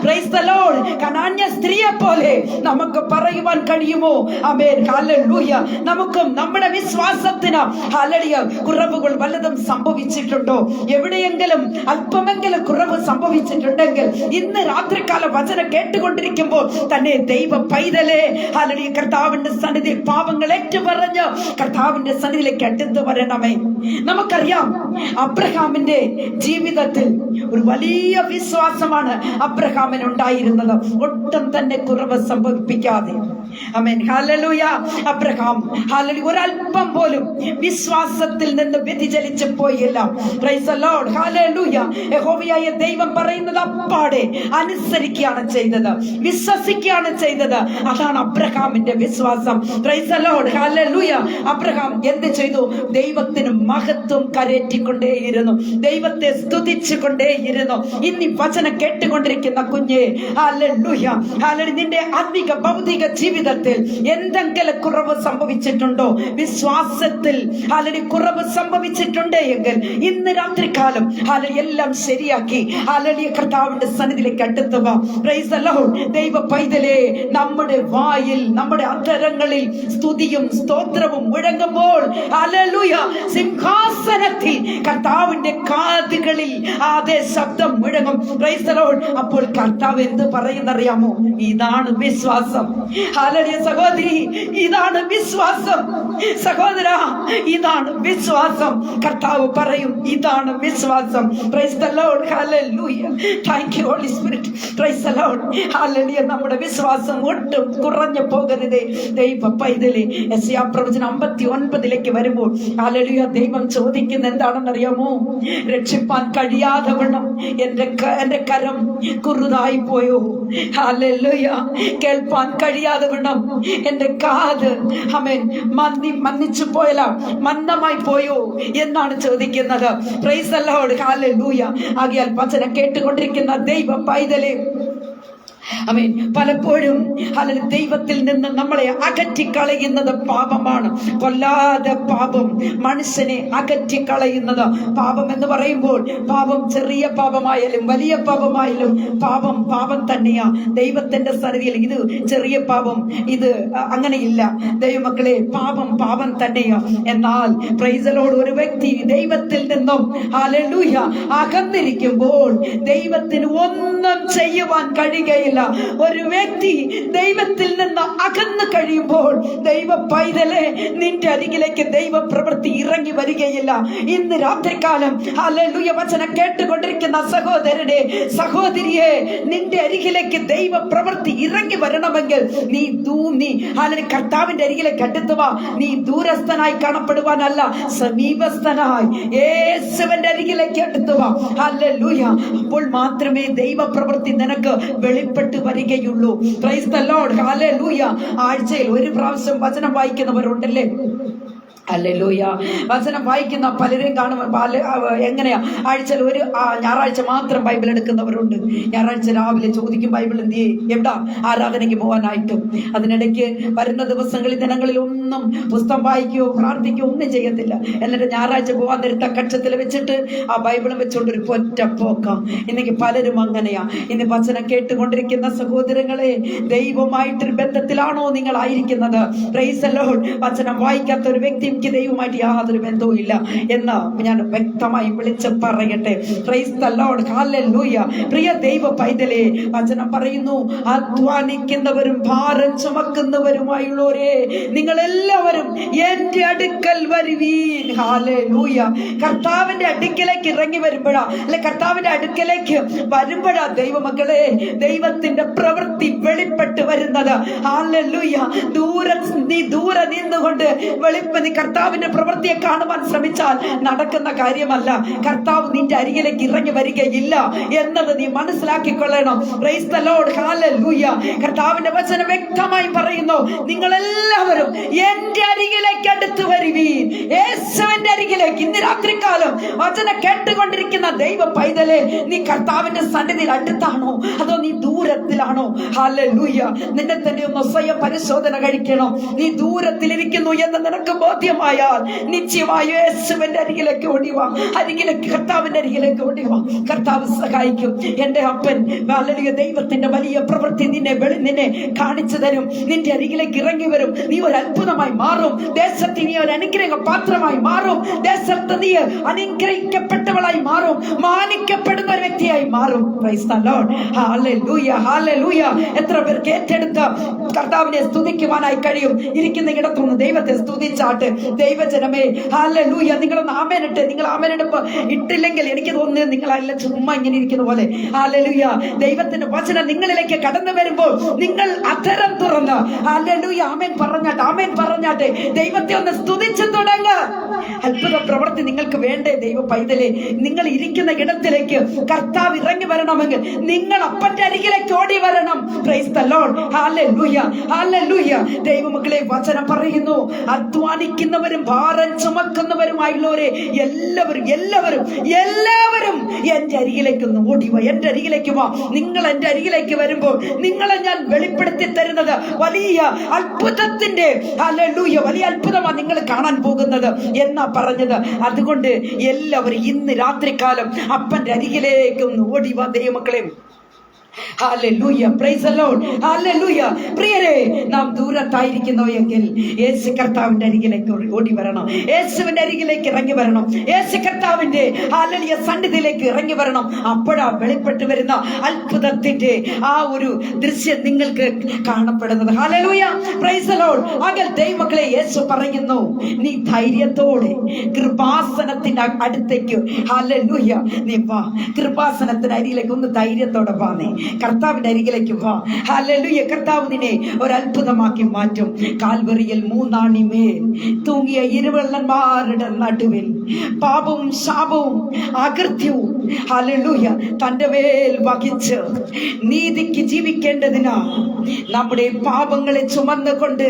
Praise the Lord. കനാന്യ സ്ത്രീയെ പോലെ നമുക്ക് പറയുവാൻ കഴിയുമോ? ആമേൻ, ഹല്ലേലൂയ. നമുക്കും നമ്മുടെ വിശ്വാസത്തെ വിശ്വാസത്തിന് ഹല്ലേലൂയ കുറവുകൾ വല്ലതും സംഭവിച്ചിട്ടുണ്ടോ? എവിടെയെങ്കിലും അല്പമെങ്കിലും കുറവ് സംഭവിച്ചിട്ടുണ്ടെങ്കിൽ ഇന്ന് രാത്രികാല വചനം കേട്ടുകൊണ്ടിരിക്കുമ്പോൾ തന്നെ ദൈവ പൈതലേ ഹല്ലേലൂയ കർത്താവിന്റെ സന്നിധിയിൽ പാപങ്ങൾ ഏറ്റുപറഞ്ഞ് കർത്താവിന്റെ സന്നിധിയിലേക്ക് അടുത്ത് വരണമേ. നമുക്കറിയാം അബ്രഹാമിന്റെ ജീവിതത്തിൽ ഒരു വലിയ വിശ്വാസമാണ് അബ്രഹാമിന് ഉണ്ടായിരുന്നത്, ഒട്ടും തന്നെ കുറവ് സംഭവിപ്പിക്കാതെ. ആമേൻ, ഹല്ലേലൂയ. അബ്രഹാം ഹല്ലേലൂയ ഒരല്പം പോലും വിശ്വാസത്തിൽ നിന്ന് വ്യതിചലിച്ചു പോയില്ല. Price the Lord, hallelujah. യഹോവയായ ദൈവം പറയുന്നത് അപ്പാടെ അനുസരിക്കുകയാണ് ചെയ്തത്, വിശ്വസിക്കുകയാണ് ചെയ്തത്. അതാണ് അബ്രഹാമിന്റെ വിശ്വാസം. Praise the Lord, hallelujah. Abraham എന്ത് ചെയ്തു? ദൈവത്തിന് മഹത്വം കരേറ്റിക്കൊണ്ടേയിരുന്നു, ദൈവത്തെ സ്തുതിച്ചു കൊണ്ടേയിരുന്നു. ഇനി വചനം കേട്ടുകൊണ്ടിരിക്കുന്ന കുഞ്ഞെ, ഹല്ലേലൂയ, ഹല്ലേലൂയ, നിന്റെ ആത്മീക ഭൗതിക ജീവിതത്തിൽ എന്തെങ്കിലും കുറവ് സംഭവിച്ചിട്ടുണ്ടോ? വിശ്വാസത്തിൽ ഹല്ലേലൂയ കുറവ് സംഭവിച്ചിട്ടുണ്ട് എങ്കിൽ ഇന്ന് രാത്രികാലം ഹല്ലേലൂയ എല്ലാം ശരിയാക്കി ഹല്ലേലൂയ കർത്താവിന്റെ സന്നിധിയിലേക്ക് അടുത്തുക. Price the Lord. ദൈവ പൈതലേ, നമ്മുടെ വായിൽ, നമ്മുടെ അധരങ്ങളിൽ സ്തുതിയും സ്തോത്രവും മുഴങ്ങുമ്പോൾ ഹല്ലേലൂയ സിംഹാസനത്തിൽ കർത്താവിന്റെ കാതുകളിൽ അതേ ശബ്ദം മുഴങ്ങും. Praise the Lord. അപ്പോൾ കർത്താവ് എന്ത് പറയുന്നറിയാമോ? ഇതാണ് വിശ്വാസം. ഹല്ലേലൂയ സഹോദരി, ഇതാണ് വിശ്വാസം. സഹോദരാ, ഇതാണ് വിശ്വാസം. കർത്താവ് പറയും, ഇതാണ് വിശ്വാസം. Praise the Lord, hallelujah. Thank you holy spirit. Praise the Lord, hallelujah. നമ്മുടെ വിശ്വാസം ഒട്ടും കുറഞ്ഞു പോകരുതേ ദൈവ പൈതലേ. യെശയ്യാ പ്രവചനം 59 വരുമ്പോൾ ഹല്ലേലൂയ ദൈവം ചോദിക്കുന്ന എന്താണെന്നറിയാമോ? രക്ഷിപ്പാൻ കഴിയാതെ വണ്ണം എന്റെ കരം കുറുതായി പോയോ? ഹല്ലേലൂയ. കേൾപ്പാൻ കഴിയാതെ വണ്ണം എന്റെ കാത് ആമേൻ മന്ദിച്ചു പോയല്ല, മന്ദമായി പോയോ എന്നാണ് ചോദിക്കുന്നത്. പ്രൈസ് ദി ലോർഡ്, ഹല്ലേലൂയ. ആകയാൽ വചനം കേട്ടുകൊണ്ടിരിക്കുന്ന ദൈവ പൈതലേ, ആമേൻ, പലപ്പോഴും ഹല്ലേലൂയ ദൈവത്തിൽ നിന്ന് നമ്മളെ അകറ്റിക്കളയുന്നത് പാപമാണ്. കൊല്ലാതെ പാപം മനുഷ്യനെ അകറ്റിക്കളയുന്നത്. പാപം എന്ന് പറയുമ്പോൾ പാപം ചെറിയ പാപമായാലും വലിയ പാപമായാലും പാപം തന്നെയാ. ദൈവത്തിന്റെ സന്നിധിയിൽ ഇത് ചെറിയ പാപം, ഇത് അങ്ങനെയില്ല. ദൈവമക്കളെ, പാപം തന്നെയാ. എന്നാൽ പ്രൈസ് ദി ലോർഡ്, ഒരു വ്യക്തി ദൈവത്തിൽ നിന്നും ഹല്ലേലൂയ അകന്നിരിക്കുമ്പോൾ ദൈവത്തിന് ഒന്നും ചെയ്യുവാൻ കഴിയുകയില്ല. ഒരു വ്യക്തി ദൈവത്തിൽ നിന്ന് അകന്നു കഴിയുമ്പോൾ ദൈവ പൈതലേ, നിന്റെ അരികിലേക്ക് ദൈവ പ്രവൃത്തി ഇറങ്ങി വരികയില്ല. ഇന്ന് രാത്രികാലം ഹല്ലേലൂയ വചനം കേട്ടുകൊണ്ടിരിക്കുന്ന സഹോദരനെ, സഹോദരിയെ, നിന്റെ അരികിലേക്ക് ദൈവ പ്രവൃത്തി ഇറങ്ങി വരണമെങ്കിൽ നീ ഹല്ലേലൂയ കർത്താവിന്റെ അരികിലേക്ക് അടുത്തുവാ. നീ ദൂരസ്ഥനായി കാണപ്പെടുവാനല്ല, സമീപസ്ഥനായി യേശുവിന്റെ അരികിലേക്ക് അടുത്തുവാ. ഹല്ലേലൂയ. അപ്പോൾ മാത്രമേ ദൈവ പ്രവൃത്തി നിനക്ക് വെളിപ്പെട്ട് വരികയുള്ളൂ. Price the Lord, hallelujah. ആഴ്ചയിൽ ഒരു പ്രാവശ്യം വചനം വായിക്കുന്നവരുണ്ടല്ലേ? ഹല്ലേലൂയ. വചനം വായിക്കുന്ന പലരെയും കാണുമ്പോൾ എങ്ങനെയാ? ആഴ്ചയിൽ ഒരു ഞായറാഴ്ച മാത്രം ബൈബിൾ എടുക്കുന്നവരുണ്ട്. ഞായറാഴ്ച രാവിലെ ചോദിക്കും, ബൈബിൾ എന്ത് ചെയ്യും, എവിടാ ആരാധനയ്ക്ക് പോകാനായിട്ടും. അതിനിടയ്ക്ക് വരുന്ന ദിവസങ്ങളിൽ ദിനങ്ങളിൽ ഒന്നും പുസ്തകം വായിക്കുകയോ പ്രാർത്ഥിക്കുകയോ ഒന്നും ചെയ്യത്തില്ല. എന്നിട്ട് ഞായറാഴ്ച പോകാൻ നേരത്തെ കക്ഷത്തിൽ വെച്ചിട്ട് ആ ബൈബിളും വെച്ചുകൊണ്ട് ഒരു പൊറ്റ പോക്കാം. ഇന്നേക്ക് പലരും അങ്ങനെയാ. ഇന്ന് വചനം കേട്ടുകൊണ്ടിരിക്കുന്ന സഹോദരങ്ങളെ, ദൈവമായിട്ടൊരു ബന്ധത്തിലാണോ നിങ്ങളായിരിക്കുന്നത്? Praise the Lord. വചനം വായിക്കാത്ത ഒരു വ്യക്തി എനിക്ക് ദൈവമായിട്ട് യാതൊരു ബന്ധവും ഇല്ല എന്ന് ഞാൻ വ്യക്തമായി വിളിച്ച് പറയട്ടെ. പ്രൈസ് ദി ലോർഡ്, ഹല്ലേലൂയ. പ്രിയ ദൈവ പൈതലേ, വചനം പറയുന്നു, അധ്വാനിക്കുന്നവരും ഭാരം ചുമക്കുന്നവരുമായുള്ളവരെ നിങ്ങൾ എല്ലാവരും എന്റെ അടുക്കൽ വരുവീൻ. ഹല്ലേലൂയ. കർത്താവിന്റെ അടുക്കലേക്ക് ഇറങ്ങി വരുമ്പോഴാ, അല്ലെ കർത്താവിന്റെ അടുക്കലേക്ക് വരുമ്പോഴാ ദൈവമക്കളെ ദൈവത്തിന്റെ പ്രവൃത്തി വെളിപ്പെട്ട് വരുന്നത്. ഹല്ലേലൂയ. നീ ദൂരെ നിന്നുകൊണ്ട് നീ കർത്താവിന്റെ പ്രവൃത്തിയെ കാണുവാൻ ശ്രമിച്ചാൽ നടക്കുന്ന കാര്യമല്ല. കർത്താവ് നിന്റെ അരികിലേക്ക് ഇറങ്ങി വരികയില്ല എന്നത് നീ മനസ്സിലാക്കിക്കൊള്ളണം. പ്രൈസ് ദി ലോർഡ്, ഹല്ലേലൂയ. കർത്താവിന്റെ വചനം വ്യക്തമായി പറയുന്നു, നിങ്ങൾ എല്ലാവരും എന്റെ അരികിലേക്ക് അടുത്ത് വരുവീൻ. യേശുവിന്റെ അരികിലേക്ക്. ഇന്ന് രാത്രികാലം വചനം കേട്ടുകൊണ്ടിരിക്കുന്ന ദൈവ പൈതലേ, നീ കർത്താവിന്റെ സന്നിധിയിൽ അടുത്താണോ അതോ നീ ദൂരെ ദൂരത്തിലാണോ? ഹല്ലേലൂയ. നിന്നെ തന്നെ ഒന്ന് സ്വയം പരിശോധന കഴിക്കണം. നീ ദൂരത്തിലിരിക്കുന്നു എന്ന് നിനക്ക് ബോധ്യമായാൽ നിശ്ചയമായും യേശുവിന്റെ അരികിലേക്ക് ഓടിവാ, കർത്താവിന്റെ അരികിലേക്ക് ഓടിവാ. കർത്താവ് സഹായിക്കും. എന്റെ അപ്പൻ ഹല്ലേലൂയ ദൈവത്തിന്റെ വലിയ പ്രവൃത്തി നിന്നെ കാണിച്ചു തരും. നിന്റെ അരികിലേക്ക് ഇറങ്ങി വരും. നീ ഒരു അത്ഭുതമായി മാറും. ദേശത്ത് നീ ഒരു അനുഗ്രഹ പാത്രമായി മാറും. ദേശത്ത് നീ അനുഗ്രഹിക്കപ്പെട്ടവളായി മാറും. മാനിക്കപ്പെടുന്ന ഒരു വ്യക്തിയായി മാറും. Price the Lord. Hallelujah, hallelujah. എത്ര പേർക്ക് ഏറ്റെടുത്ത കർത്താവിനെ സ്തുതിക്കുവാനായി കഴിയും? ഇരിക്കുന്ന ഇടത്തുനിന്ന് ദൈവത്തെ സ്തുതിച്ചാട്ട്. ദൈവജനമേ ഹല്ലേലൂയ. നിങ്ങളൊന്ന് ആമേനിട്ട്. നിങ്ങൾ ആമേനെടുപ്പ് ഇട്ടില്ലെങ്കിൽ എനിക്ക് തോന്നുന്നത് നിങ്ങളല്ല ചുമ്മാ ഇങ്ങനെ ഇരിക്കുന്ന പോലെ. ഹല്ലേലൂയ. ദൈവത്തിന്റെ വചനം നിങ്ങളിലേക്ക് കടന്നു വരുമ്പോൾ നിങ്ങൾ അധരം തുറന്ന് ഹല്ലേലൂയ ആമേൻ പറഞ്ഞാട്ടെ ദൈവത്തെ ഒന്ന് സ്തുതിച്ചു തുടങ്ങുക. അത്ഭുത പ്രവൃത്തി നിങ്ങൾക്ക് വേണ്ടേ? ദൈവ പൈതലെ, നിങ്ങൾ ഇരിക്കുന്ന ഇടത്തിലേക്ക് കർത്താവ് ഇറങ്ങി വരണമെങ്കിൽ നിങ്ങൾ അപ്പന്റെ അരികിലേക്ക് ഓടി വരണം. Price the Lord. Hallelujah, hallelujah. ദൈവമക്കളെ, വചനം പറയുന്നു, അധ്വാനിക്കുന്നവരും ഭാരം ചുമക്കുന്നവരുമായുള്ളവരെ എല്ലാവരും എന്റെ അരികിലേക്ക് ഒന്ന് ഓടി വാ. എന്റെ അരികിലേക്ക് വാ. നിങ്ങൾ എന്റെ അരികിലേക്ക് വരുമ്പോൾ നിങ്ങളെ ഞാൻ വെളിപ്പെടുത്തി തരുന്നത് വലിയ അത്ഭുതത്തിന്റെ ഹല്ലേലൂയ വലിയ അത്ഭുതമാണ് നിങ്ങൾ കാണാൻ പോകുന്നത് എന്നാ പറഞ്ഞത്. അതുകൊണ്ട് എല്ലാവരും ഇന്ന് രാത്രികാലം അപ്പന്റെ അരികിലേക്ക് ഒന്ന് ഓടി വാ ദൈവമക്കളെ. ഹല്ലേലൂയ, പ്രൈസ് ദി ലോർഡ്, ഹല്ലേലൂയ. പ്രിയരെ, നാം ദൂരത്തായിരിക്കുന്നു എങ്കിൽ യേശു കർത്താവിന്റെ അരികിലേക്ക് ഓടി വരണം. യേശുവിന്റെ അരികിലേക്ക് ഇറങ്ങി വരണം. യേശു കർത്താവിന്റെ ഹല്ലേലൂയ സന്നിധിയിലേക്ക് ഇറങ്ങി വരണം. അപ്പോഴാ വെളിപ്പെട്ട് വരുന്ന അത്ഭുതത്തിന്റെ ആ ഒരു ദൃശ്യം നിങ്ങൾക്ക് കാണപ്പെടുന്നത്. ഹല്ലേലൂയ, പ്രൈസ് ദി ലോർഡ്. ആകൽ ദൈവമക്കളെ, യേശു പറയുന്നു, നീ ധൈര്യത്തോടെ കൃപാസനത്തിന്റെ അടുത്തേക്ക് ഹല്ലേലൂയ നീ വാ. കൃപാസനത്തിന്റെ അരികിലേക്ക് ഒന്ന് ധൈര്യത്തോടെ വാ. നീ കർത്താവിന്റെ അരികിലേക്ക് വാ. ഹല്ലേലൂയ. കർത്താവ് നിന്നെ ഒരു അത്ഭുതമാക്കി മാറ്റും. കാൽവറിയിൽ 3 ആണിമേൽ തൂങ്ങിയ ഇരുവള്ളന്മാരുടെ നടുവിൽ പാപവും ശാപവും അകൃത്യവും ഹല്ലേലൂയ തന്റെ മേൽ വഹിച്ച് നീതിക്ക് ജീവിക്കേണ്ടതിനാ നമ്മുടെ പാപങ്ങളെ ചുമന്നുകൊണ്ട്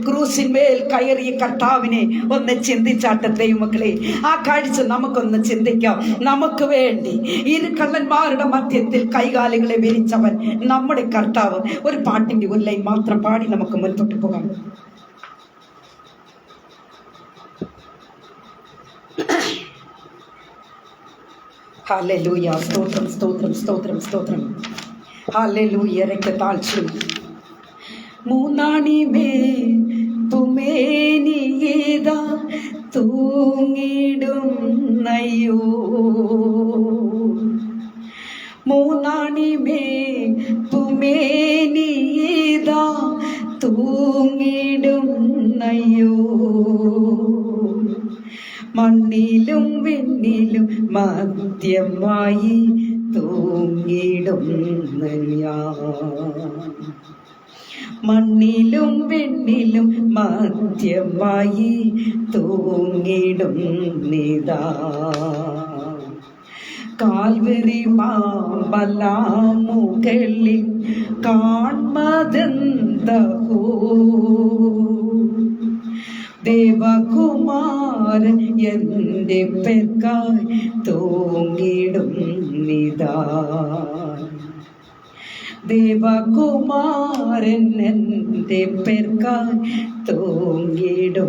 ക്രൂസിന്മേൽ കയറിയ കർത്താവിനെ ഒന്ന് ചിന്തിച്ചാട്ടെ ദൈവമക്കളെ. ആ കാഴ്ച നമുക്കൊന്ന് ചിന്തിക്കാം. നമുക്ക് വേണ്ടി ഇരു കള്ളന്മാരുടെ മധ്യത്തിൽ കൈകാലുകളെ വിരിച്ചവൻ നമ്മുടെ കർത്താവ്. ഒരു പാട്ടിന്റെ ഒരു ലൈൻ മാത്രം പാടി നമുക്ക് മുൻപോട്ട് പോകാം. ഹല്ലേലൂയ. സ്തോത്രം, സ്തോത്രം, സ്തോത്രം, സ്തോത്രം. ഹല്ലേലൂയ. രക്തത്താഴ്ചയും 3 ആണിമേൽ തുമേനിയതാ തൂങ്ങിടുന്നയ്യോ. 3 ആണിമേൽ തുമേനിയതാ തൂങ്ങിടുന്നയ്യോ. മണ്ണിലും വിണ്ണിലും മധ്യമായി തൂങ്ങിടുന്ന ഞാൻ. മണ്ണിലും വിണ്ണിലും മധ്യമായി തൂങ്ങിടുന്നിതാ. കാൽവരി മാമലാമുകളിൽ കാൺമതെന്തഹോ. ദേവകുമാരൻ എൻ്റെ പേർക്കായി തൂങ്ങിടുന്നിതാ. ദേവകുമാരൻ എൻ്റെ പേർക്കായി തൂങ്ങിടുന്നിതാ.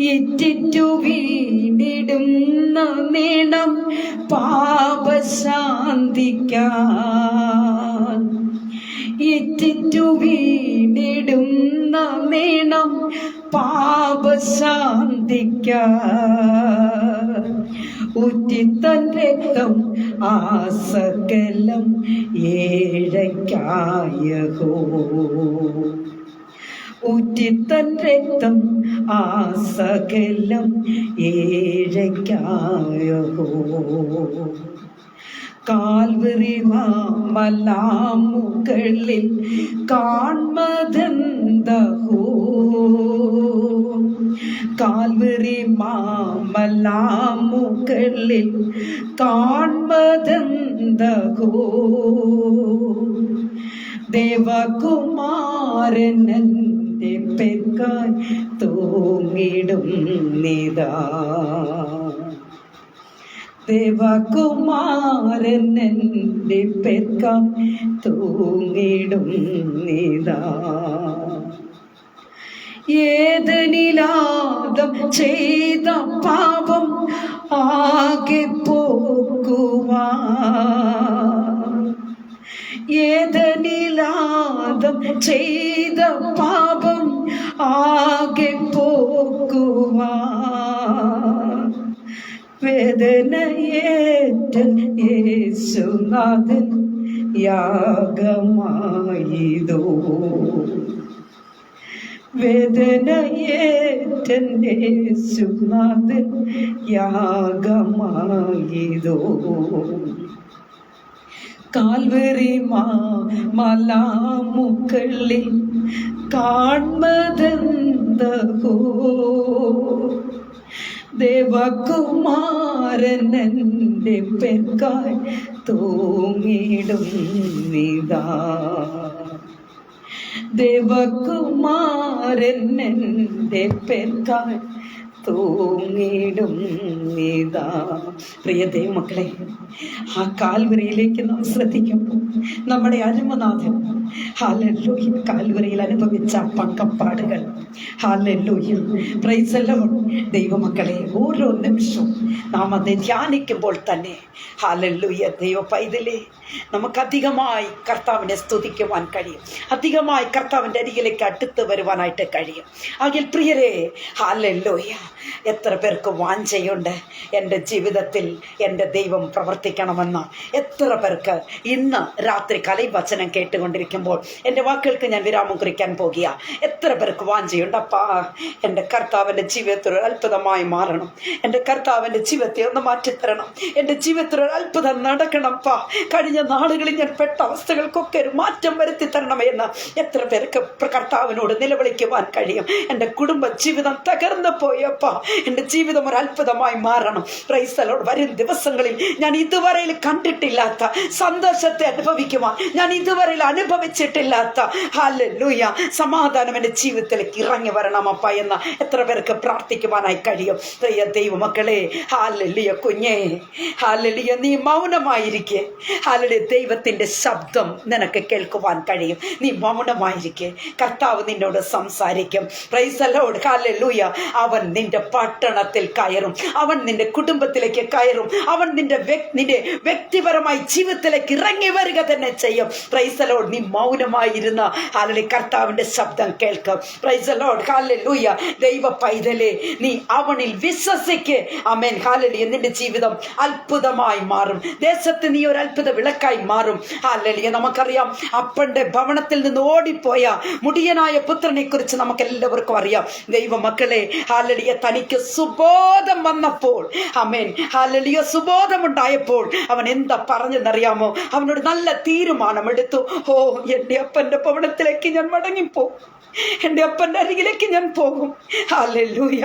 ഇറ്റിറ്റു വീണിടുന്ന നീണം പാപശാന്തിക്കാൻ. ഇറ്റിറ്റു വീണിടുന്ന നീണം പാപശാന്തിക്കാൻ. ഉറ്റിത്തൻ രക്തം ആസകലം ഏഴയ്ക്കായഹോ. ഉറ്റിത്തൻ രക്തം ആസകലം ഏഴയ്ക്കായഹോ. കാൽവരി മാമലാമുകളിൽ കാൺമതെന്തഹോ. കാൽവരി മാമലാമുകളിൽ കാൺമതെന്തഹോ. ദേവകുമാരൻ എൻ്റെ പേർക്കായി തൂങ്ങിടുന്നിതാ. ദേവകുമാരൻ എൻ്റെ പേർക്കാൻ തൂങ്ങിടും നീതാ. ഏതനിലാദം ചെയ്ത പാപം ആകെ പോകുവാൻ, ഏതനിലാദം ചെയ്ത പാപം ആകെ പോകുവാൻ, വേദനയേറ്റ യേശുനാഥൻ യാഗമായിതോ. വേദനയേറ്റ യേശുനാഥൻ യാഗമായിതോ. കാൽവരി മലാമുകളിൽ കാൺമതെന്തോ, ദേവകുമാരൻ എൻ്റെ പേർക്കായി തൂങ്ങിടും നീതാ. ദേവകുമാരൻ എൻ്റെ പേർക്കായി തൂങ്ങിടും നീതാ. പ്രിയ ദൈവമക്കളെ, ആ കാൽവരിയിലേക്ക് നാം ശ്രദ്ധിക്കുമ്പോൾ നമ്മുടെ അരുമനാഥൻ ഹല്ലേലൂയ കാൽവരിയിൽ അനുഭവിച്ച പങ്കപ്പാടുകൾ, ഹല്ലേലൂയ പ്രൈസ് ദി ലോർഡ്. ദൈവമക്കളെ, ഓരോ നിമിഷവും നാം അത് ധ്യാനിക്കുമ്പോൾ തന്നെ ഹല്ലേലൂയ ദൈവ പൈതലേ, നമുക്കധികമായി കർത്താവിനെ സ്തുതിക്കുവാൻ കഴിയും, അധികമായി കർത്താവിൻ്റെ അരികിലേക്ക് അടുത്ത് വരുവാനായിട്ട് കഴിയും. ആകിൽ പ്രിയരെ, ഹല്ലേലൂയ, എത്ര പേർക്ക് വാഞ്ചയുണ്ട് എൻ്റെ ജീവിതത്തിൽ എൻ്റെ ദൈവം പ്രവർത്തിക്കണമെന്ന്? എത്ര പേർക്ക് ഇന്ന് രാത്രി കലൈവചനം കേട്ടുകൊണ്ടിരിക്കുമ്പോൾ എൻ്റെ വാക്കുകൾക്ക് ഞാൻ വിരാമം കുറിക്കാൻ പോകുക, എത്ര പേർക്ക് വാഞ്ചയുണ്ട്? അപ്പാ, എൻ്റെ കർത്താവിൻ്റെ ജീവിതത്തിൽ ഒരു അത്ഭുതമായി മാറണം, എൻ്റെ കർത്താവിൻ്റെ ജീവിതത്തെ ഒന്ന് മാറ്റിത്തരണം, എൻ്റെ ജീവിതത്തിൽ ഒരു അത്ഭുതം നടക്കണപ്പാ, കഴിഞ്ഞ നാളുകളിൽ ഞാൻ പെട്ട അവസ്ഥകൾക്കൊക്കെ ഒരു മാറ്റം വരുത്തി തരണമെന്ന് എത്ര പേർക്ക് കർത്താവിനോട് നിലവിളിക്കുവാൻ കഴിയും? എൻ്റെ കുടുംബ ജീവിതം തകർന്നു പോയപ്പാ, എൻ്റെ ജീവിതം ഒരു അത്ഭുതമായി മാറണം. Price the Lord. വരും ദിവസങ്ങളിൽ ഞാൻ ഇതുവരെ കണ്ടിട്ടില്ലാത്ത സന്തോഷത്തെ അനുഭവിക്കുവാൻ, ഞാൻ ഇതുവരെ അനുഭവിച്ചിട്ടില്ലാത്ത ഹല്ലേലൂയ സമാധാനം എൻ്റെ ജീവിതത്തിലേക്ക് ഇറങ്ങി വരണമപ്പ എന്ന് എത്ര പേർക്ക് പ്രാർത്ഥിക്കുവാനായി കഴിയും? പ്രിയ ദൈവമക്കളെ, ഹല്ലേലൂയ കുഞ്ഞേ, ഹല്ലേലൂയ നീ മൗനമായിരിക്കെ. ഹല്ലേലൂയ ദൈവത്തിൻ്റെ ശബ്ദം നിനക്ക് കേൾക്കുവാൻ കഴിയും. നീ മൗനമായിരിക്കെ, കർത്താവ് നിന്നോട് സംസാരിക്കും. Price the Lord. ഹല്ലേലൂയ. അവൻ നിന്റെ പട്ടണത്തിൽ കയറും, അവൻ നിന്റെ കുടുംബത്തിലേക്ക് കയറും, അവൻ നിന്റെ വ്യക്തിപരമായി ജീവിതത്തിലേക്ക് ഇറങ്ങി വരിക തന്നെ ചെയ്യും. Price the Lord. നീ മൗനമായിരുന്ന ഹല്ലേലൂയ കർത്താവിന്റെ ശബ്ദം കേൾക്കും. Price the Lord. ഹല്ലേലൂയ. ദൈവ പൈതലേ, നീ അവനിൽ വിശ്വസിക്ക്. ആമേൻ. ഹല്ലേലൂയ. നിന്റെ ജീവിതം അത്ഭുതമായി മാറും. ദേശത്ത് നീ ഒരു അത്ഭുത വിളക്കായി മാറും. ഹല്ലേലൂയ. നമുക്കറിയാം, അപ്പന്റെ ഭവനത്തിൽ നിന്ന് ഓടിപ്പോയ മുടിയനായ പുത്രനെ കുറിച്ച് നമുക്ക് എല്ലാവർക്കും അറിയാം. ദൈവമക്കളെ, ഹല്ലേലൂയ, തനിക്ക് സുബോധം വന്നപ്പോൾ, ആമേൻ, ഹല്ലേലൂയ, സുബോധമുണ്ടായപ്പോൾ അവൻ എന്താ പറഞ്ഞെന്നറിയാമോ? അവനോട് നല്ല തീരുമാനമെടുത്തു. ഓ, എൻ്റെ അപ്പന്റെ ഭവനത്തിലേക്ക് ഞാൻ മടങ്ങിപ്പോകും, എൻ്റെ അപ്പൻ്റെ അരികിലേക്ക് ഞാൻ പോകും. ഹല്ലേലൂയ.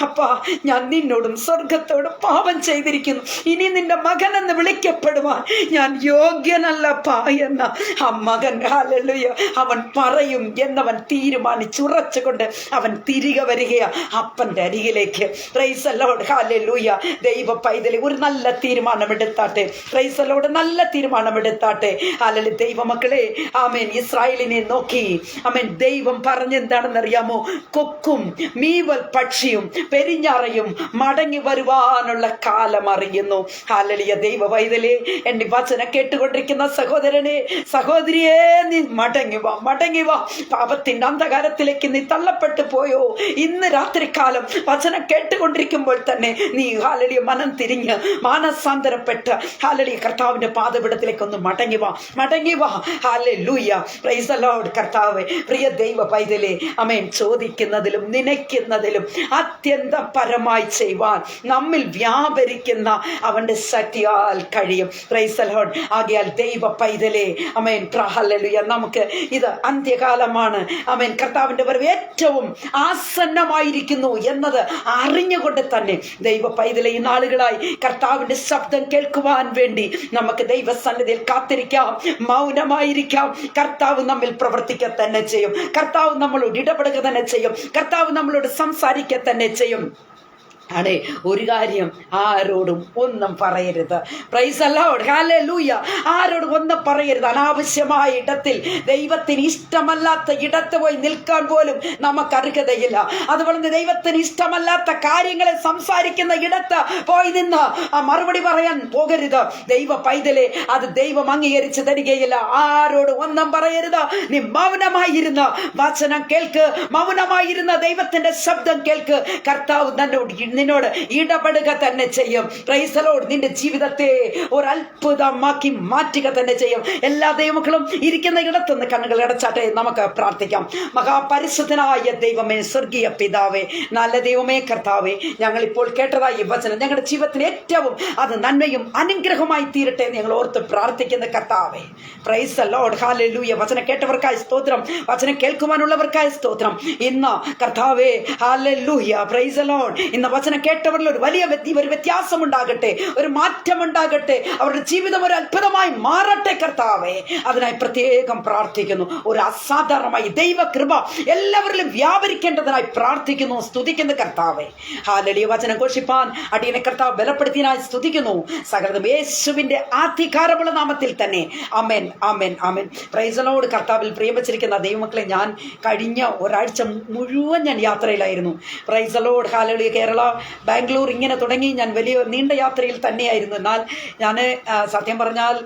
അപ്പാ, ഞാൻ നിന്നോടും സ്വർഗത്തോടും പാപം ചെയ്തിരിക്കുന്നു, ഇനി നിന്റെ മകൻ എന്ന് വിളിക്കപ്പെടുവാൻ ഞാൻ യോഗ്യനല്ലപ്പാ എന്ന ആ മകൻ, ഹല്ലേലൂയ, അവൻ പറയും എന്നവൻ തീരുമാനിച്ചുറച്ചുകൊണ്ട് അവൻ തിരികെ വരികയാ അപ്പൻ്റെ അരികിലേക്ക്. Price the Lord. ഹല്ലേലൂയ. ദൈവ പൈതലേ, ഒരു നല്ല തീരുമാനമെടുത്താട്ടെ. Price the Lord. നല്ല തീരുമാനമെടുത്താട്ടെ. ഹല്ലേലൂയ. ദൈവമക്കളെ, ആമേൻ, ഇസ്രായേലിനെ നോക്കി ആമേൻ ദൈവം പറഞ്ഞെന്താണെന്നറിയാമോ? കൊക്കും മീവൽ പക്ഷിയും പെരിഞ്ഞാറയും മടങ്ങി വരുവാനുള്ള കാലം അറിയുന്നു. ഹല്ലേലൂയ. ദൈവ പൈതലേ, എന്റെ വചനം കേട്ടുകൊണ്ടിരിക്കുന്ന സഹോദരനെ, സഹോദരിയെ, നീ മടങ്ങി വാ, മടങ്ങി വാ. പാപത്തിന്റെ അന്ധകാരത്തിലേക്ക് നീ തള്ളപ്പെട്ടു പോയോ? ഇന്ന് രാത്രികാലം വചനം കേട്ടുകൊണ്ടിരിക്കുമ്പോൾ തന്നെ നീ ഹല്ലേലൂയ മനം തിരിഞ്ഞ് മാനസാന്തരപ്പെട്ട് ഹല്ലേലൂയ കർത്താവിന്റെ പാദപീഠത്തിലേക്ക് ഒന്ന് മടങ്ങി വാ, മടങ്ങി വാ. ഹല്ലേലൂയ. Praise the Lord. കർത്താവേ, പ്രിയ ദൈവ പൈതലേ, ആമേൻ, ചോദിക്കുന്നതിലും നനയ്ക്കുന്നതിലും അത്യന്തം പരമായി ചെയ്യുവാൻ നമ്മിൽ വ്യാപരിക്കുന്ന അവന്റെ ശക്തിയാൽ കഴിയും. Price the Lord. ആകയാൽ ദൈവ പൈതലേ, ആമേൻ, ഹല്ലേലൂയ, നമുക്ക് ഇത് അന്ത്യകാലമാണ്. ആമേൻ, കർത്താവിന്റെ വരവ് ഏറ്റവും ആസന്നമായിരിക്കുന്നു എന്നത് അറിഞ്ഞുകൊണ്ട് തന്നെ ദൈവ പൈതലേ, ഈ നാളുകളായി കർത്താവിന്റെ ശബ്ദം കേൾക്കുവാൻ വേണ്ടി നമുക്ക് ദൈവസന്നിധിയിൽ കാത്തിരിക്കാം, മൗനമായിരിക്കാം. കർത്താവ് നമ്മിൽ പ്രവർത്തിക്കുക തന്നെ ചെയ്യും. കർത്താവ് നമ്മളോട് ഇടപെടുക തന്നെ ചെയ്യും. കർത്താവ് നമ്മളോട് സംസാരിക്കുക തന്നെ ചെയ്യും. അതെ, ഒരു കാര്യം ആരോടും ഒന്നും പറയരുത്. Price the Lord, hallelujah. ആരോടും ഒന്നും പറയരുത്. അനാവശ്യമായ ഇടത്തിൽ, ദൈവത്തിന് ഇഷ്ടമല്ലാത്ത ഇടത്ത് പോയി നിൽക്കാൻ പോലും നമുക്ക് അർഹതയില്ല. അതുപോലെ ദൈവത്തിന് ഇഷ്ടമല്ലാത്ത കാര്യങ്ങളെ സംസാരിക്കുന്ന ഇടത്ത് പോയി നിന്ന് ആ മറുപടി പറയാൻ പോകരുത്. ദൈവ പൈതലെ, അത് ദൈവം അംഗീകരിച്ച് തരികയില്ല. ആരോടും ഒന്നും പറയരുത്. നീ മൗനമായിരുന്ന വചനം കേൾക്ക്, മൗനമായിരുന്ന ദൈവത്തിന്റെ ശബ്ദം കേൾക്ക്. കർത്താവ് നിന്നോട് ഇടപെടുക തന്നെ ചെയ്യും. Price the Lord. നിന്റെ ജീവിതത്തെ ഒരു അത്ഭുതമാക്കി മാറ്റുക തന്നെ ചെയ്യും. എല്ലാ ദൈവമക്കളും ഇരിക്കുന്ന ഇടത്തുനിന്ന് കണ്ണുകൾ അടച്ചാട്ടെ. നമുക്ക് പ്രാർത്ഥിക്കാം. മഹാപരിശുദ്ധനായ ദൈവമേ, സ്വർഗീയ പിതാവേ, നല്ല ദൈവമേ, കർത്താവേ, ഞങ്ങൾ ഇപ്പോൾ കേട്ടതായി വചനം ഞങ്ങളുടെ ജീവിതത്തിന് ഏറ്റവും അത് നന്മയും അനുഗ്രഹമായി തീരട്ടെ എന്ന് ഞങ്ങൾ ഓർത്ത് പ്രാർത്ഥിക്കുന്ന കർത്താവേ. Price the Lord, hallelujah. വചനം കേട്ടവർക്കായി സ്തോത്രം, വചനം കേൾക്കുവാനുള്ളവർക്കായി സ്തോത്രം. ഇന്ന് കർത്താവേ, ഹല്ലേലൂയ, പ്രൈസ് ദി ലോർഡ്, ഇന്ന് വചനം കേട്ടവരിൽ ഒരു വലിയ വ്യത്യാസം ഉണ്ടാകട്ടെ, ഒരു മാറ്റം ഉണ്ടാകട്ടെ. അവരുടെ ജീവിതം ഒരു അത്ഭുതമായി മാറട്ടെ കർത്താവേ. അതിനായി പ്രത്യേകം പ്രാർത്ഥിക്കുന്നു. ഒരു അസാധാരണമായി ദൈവകൃപ എല്ലാവരിലും വ്യാപരിക്കേണ്ടതിനായി പ്രാർത്ഥിക്കുന്നു, സ്തുതിക്കുന്നു കർത്താവേ. ഹല്ലേലൂയ. വചനം ഘോഷിപ്പാൻ അടിയനെ കർത്താവ് ബലപ്പെടുത്തിയതിനായി സ്തുതിക്കുന്നു. സകലതും യേശുവിന്റെ അധികാരമുള്ള നാമത്തിൽ തന്നെ. ആമേൻ, ആമേൻ, ആമേൻ. Praise the Lord. കർത്താവിൽ പ്രിയം വെച്ചിരിക്കുന്ന ദൈവമക്കളെ, ഞാൻ കഴിഞ്ഞ ഒരാഴ്ച മുഴുവൻ ഞാൻ യാത്രയിലായിരുന്നു. പ്രൈസ് ദി ലോർഡ്, ഹല്ലേലൂയ. കേരള, ബാംഗ്ലൂർ, ഇങ്ങനെ തുടങ്ങി ഞാൻ വലിയ നീണ്ട യാത്രയിൽ തന്നെയായിരുന്നു. എന്നാൽ ഞാൻ സത്യം പറഞ്ഞാൽ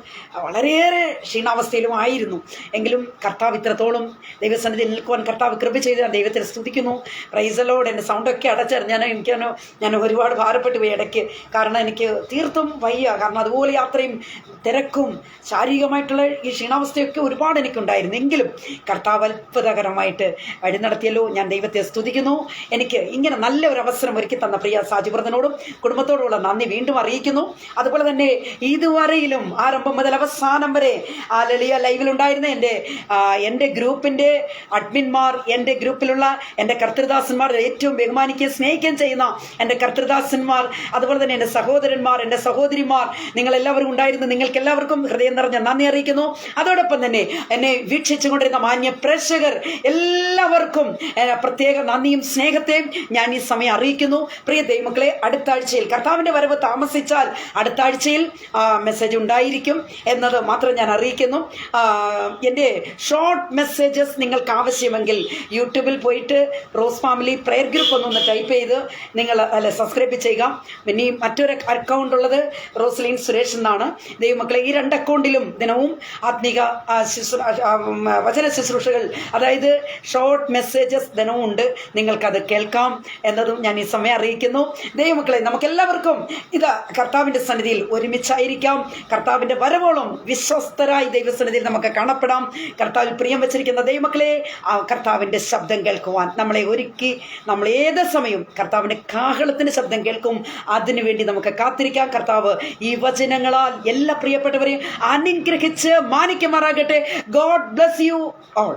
വളരെയേറെ ക്ഷീണാവസ്ഥയിലും ആയിരുന്നു. എങ്കിലും കർത്താവ് ഇത്രത്തോളം ദൈവസന്നിധിയിൽ നിൽക്കുവാൻ കർത്താവ് കൃപ ചെയ്ത് ഞാൻ ദൈവത്തെ സ്തുതിക്കുന്നു. Price the Lord. എൻ്റെ സൗണ്ടൊക്കെ അടച്ചായിരുന്നു. ഞാൻ ഒരുപാട് ഭാരപ്പെട്ടു പോയി ഇടയ്ക്ക്. കാരണം എനിക്ക് തീർത്തും വയ്യ. കാരണം അതുപോലെ യാത്രയും തിരക്കും ശാരീരികമായിട്ടുള്ള ഈ ക്ഷീണാവസ്ഥയൊക്കെ ഒരുപാട് എനിക്കുണ്ടായിരുന്നു. എങ്കിലും കർത്താവ് അത്ഭുതകരമായിട്ട് വഴി നടത്തിയല്ലോ. ഞാൻ ദൈവത്തെ സ്തുതിക്കുന്നു. എനിക്ക് ഇങ്ങനെ നല്ല ഒരു അവസരം ഒരുക്കി തന്ന പ്രിയ സാജിബ്രദനോടും കുടുംബത്തോടുമുള്ള നന്ദി വീണ്ടും അറിയിക്കുന്നു. അതുപോലെ തന്നെ ഇതുവരെയിലും ആരംഭം മുതൽ അവസാനം വരെ ആ ലളിയ ലൈവിലുണ്ടായിരുന്ന എൻ്റെ ഗ്രൂപ്പിൻ്റെ അഡ്മിന്മാർ, എൻ്റെ ഗ്രൂപ്പിലുള്ള എൻ്റെ കർത്തൃദാസന്മാർ, ഏറ്റവും ബഹുമാനിക്കുകയും സ്നേഹിക്കുകയും ചെയ്യുന്ന എൻ്റെ കർത്തൃദാസന്മാർ, അതുപോലെ തന്നെ എൻ്റെ സഹോദരന്മാർ, എൻ്റെ സഹോദരിമാർ, നിങ്ങളെല്ലാവരും ഉണ്ടായിരുന്നു. നിങ്ങൾക്ക് എല്ലാവർക്കും ഹൃദയം നിറഞ്ഞ നന്ദി അറിയിക്കുന്നു. അതോടൊപ്പം തന്നെ എന്നെ വീക്ഷിച്ചുകൊണ്ടിരുന്ന മാന്യ പ്രേക്ഷകർ എല്ലാവർക്കും പ്രത്യേക നന്ദിയും സ്നേഹത്തെയും ഞാൻ ഈ സമയം അറിയിക്കുന്നു. പ്രിയ ദൈവമക്കളെ, അടുത്ത ആഴ്ചയിൽ കർത്താവിൻ്റെ വരവ് താമസിച്ചാൽ അടുത്ത ആഴ്ചയിൽ മെസ്സേജ് ഉണ്ടായിരിക്കും എന്നത് മാത്രം ഞാൻ അറിയിക്കുന്നു. എൻ്റെ ഷോർട്ട് മെസ്സേജസ് നിങ്ങൾക്ക് ആവശ്യമെങ്കിൽ യൂട്യൂബിൽ പോയിട്ട് റോസ് ഫാമിലി പ്രയർ ഗ്രൂപ്പ് ഒന്നൊന്ന് ടൈപ്പ് ചെയ്ത് നിങ്ങൾ സബ്സ്ക്രൈബ് ചെയ്യുക. പിന്നെ മറ്റൊരു അക്കൗണ്ട് ഉള്ളത് റോസ്ലിൻ സുരേഷ് എന്നാണ്. ദൈവമക്കളെ, ഈ 2 അക്കൗണ്ടിലും ദിനവും ആത്മീക വചന ശുശ്രൂഷകൾ, അതായത് ഷോർട്ട് മെസ്സേജസ് ദിനവും ഉണ്ട്. നിങ്ങൾക്കത് കേൾക്കാം എന്നതും ഞാൻ ഈ സമയം അറിയിക്കുന്നു. ദൈവമക്കളെ, നമുക്കെല്ലാവർക്കും ഇത് കർത്താവിൻ്റെ സന്നിധിയിൽ ഒരുമിച്ചായിരിക്കാം. കർത്താവിൻ്റെ വരവോളം വിശ്വസ്തരായി ദൈവസന്നിധിയിൽ നമുക്ക് കാണപ്പെടാം. കർത്താവിൽ പ്രിയം വെച്ചിരിക്കുന്ന ദൈവമക്കളെ, ആ കർത്താവിൻ്റെ ശബ്ദം കേൾക്കുവാൻ നമ്മളെ ഒരുക്കി നമ്മൾ ഏത് സമയം കർത്താവിൻ്റെ കാഹളത്തിൻ്റെ ശബ്ദം കേൾക്കും. അതിനുവേണ്ടി നമുക്ക് കാത്തിരിക്കാം. കർത്താവ് ഈ വചനങ്ങളാൽ എല്ലാ പ്രിയപ്പെട്ടവരെയും അനുഗ്രഹിച്ച് മാനിക്കുമാറാകട്ടെ. God bless you all.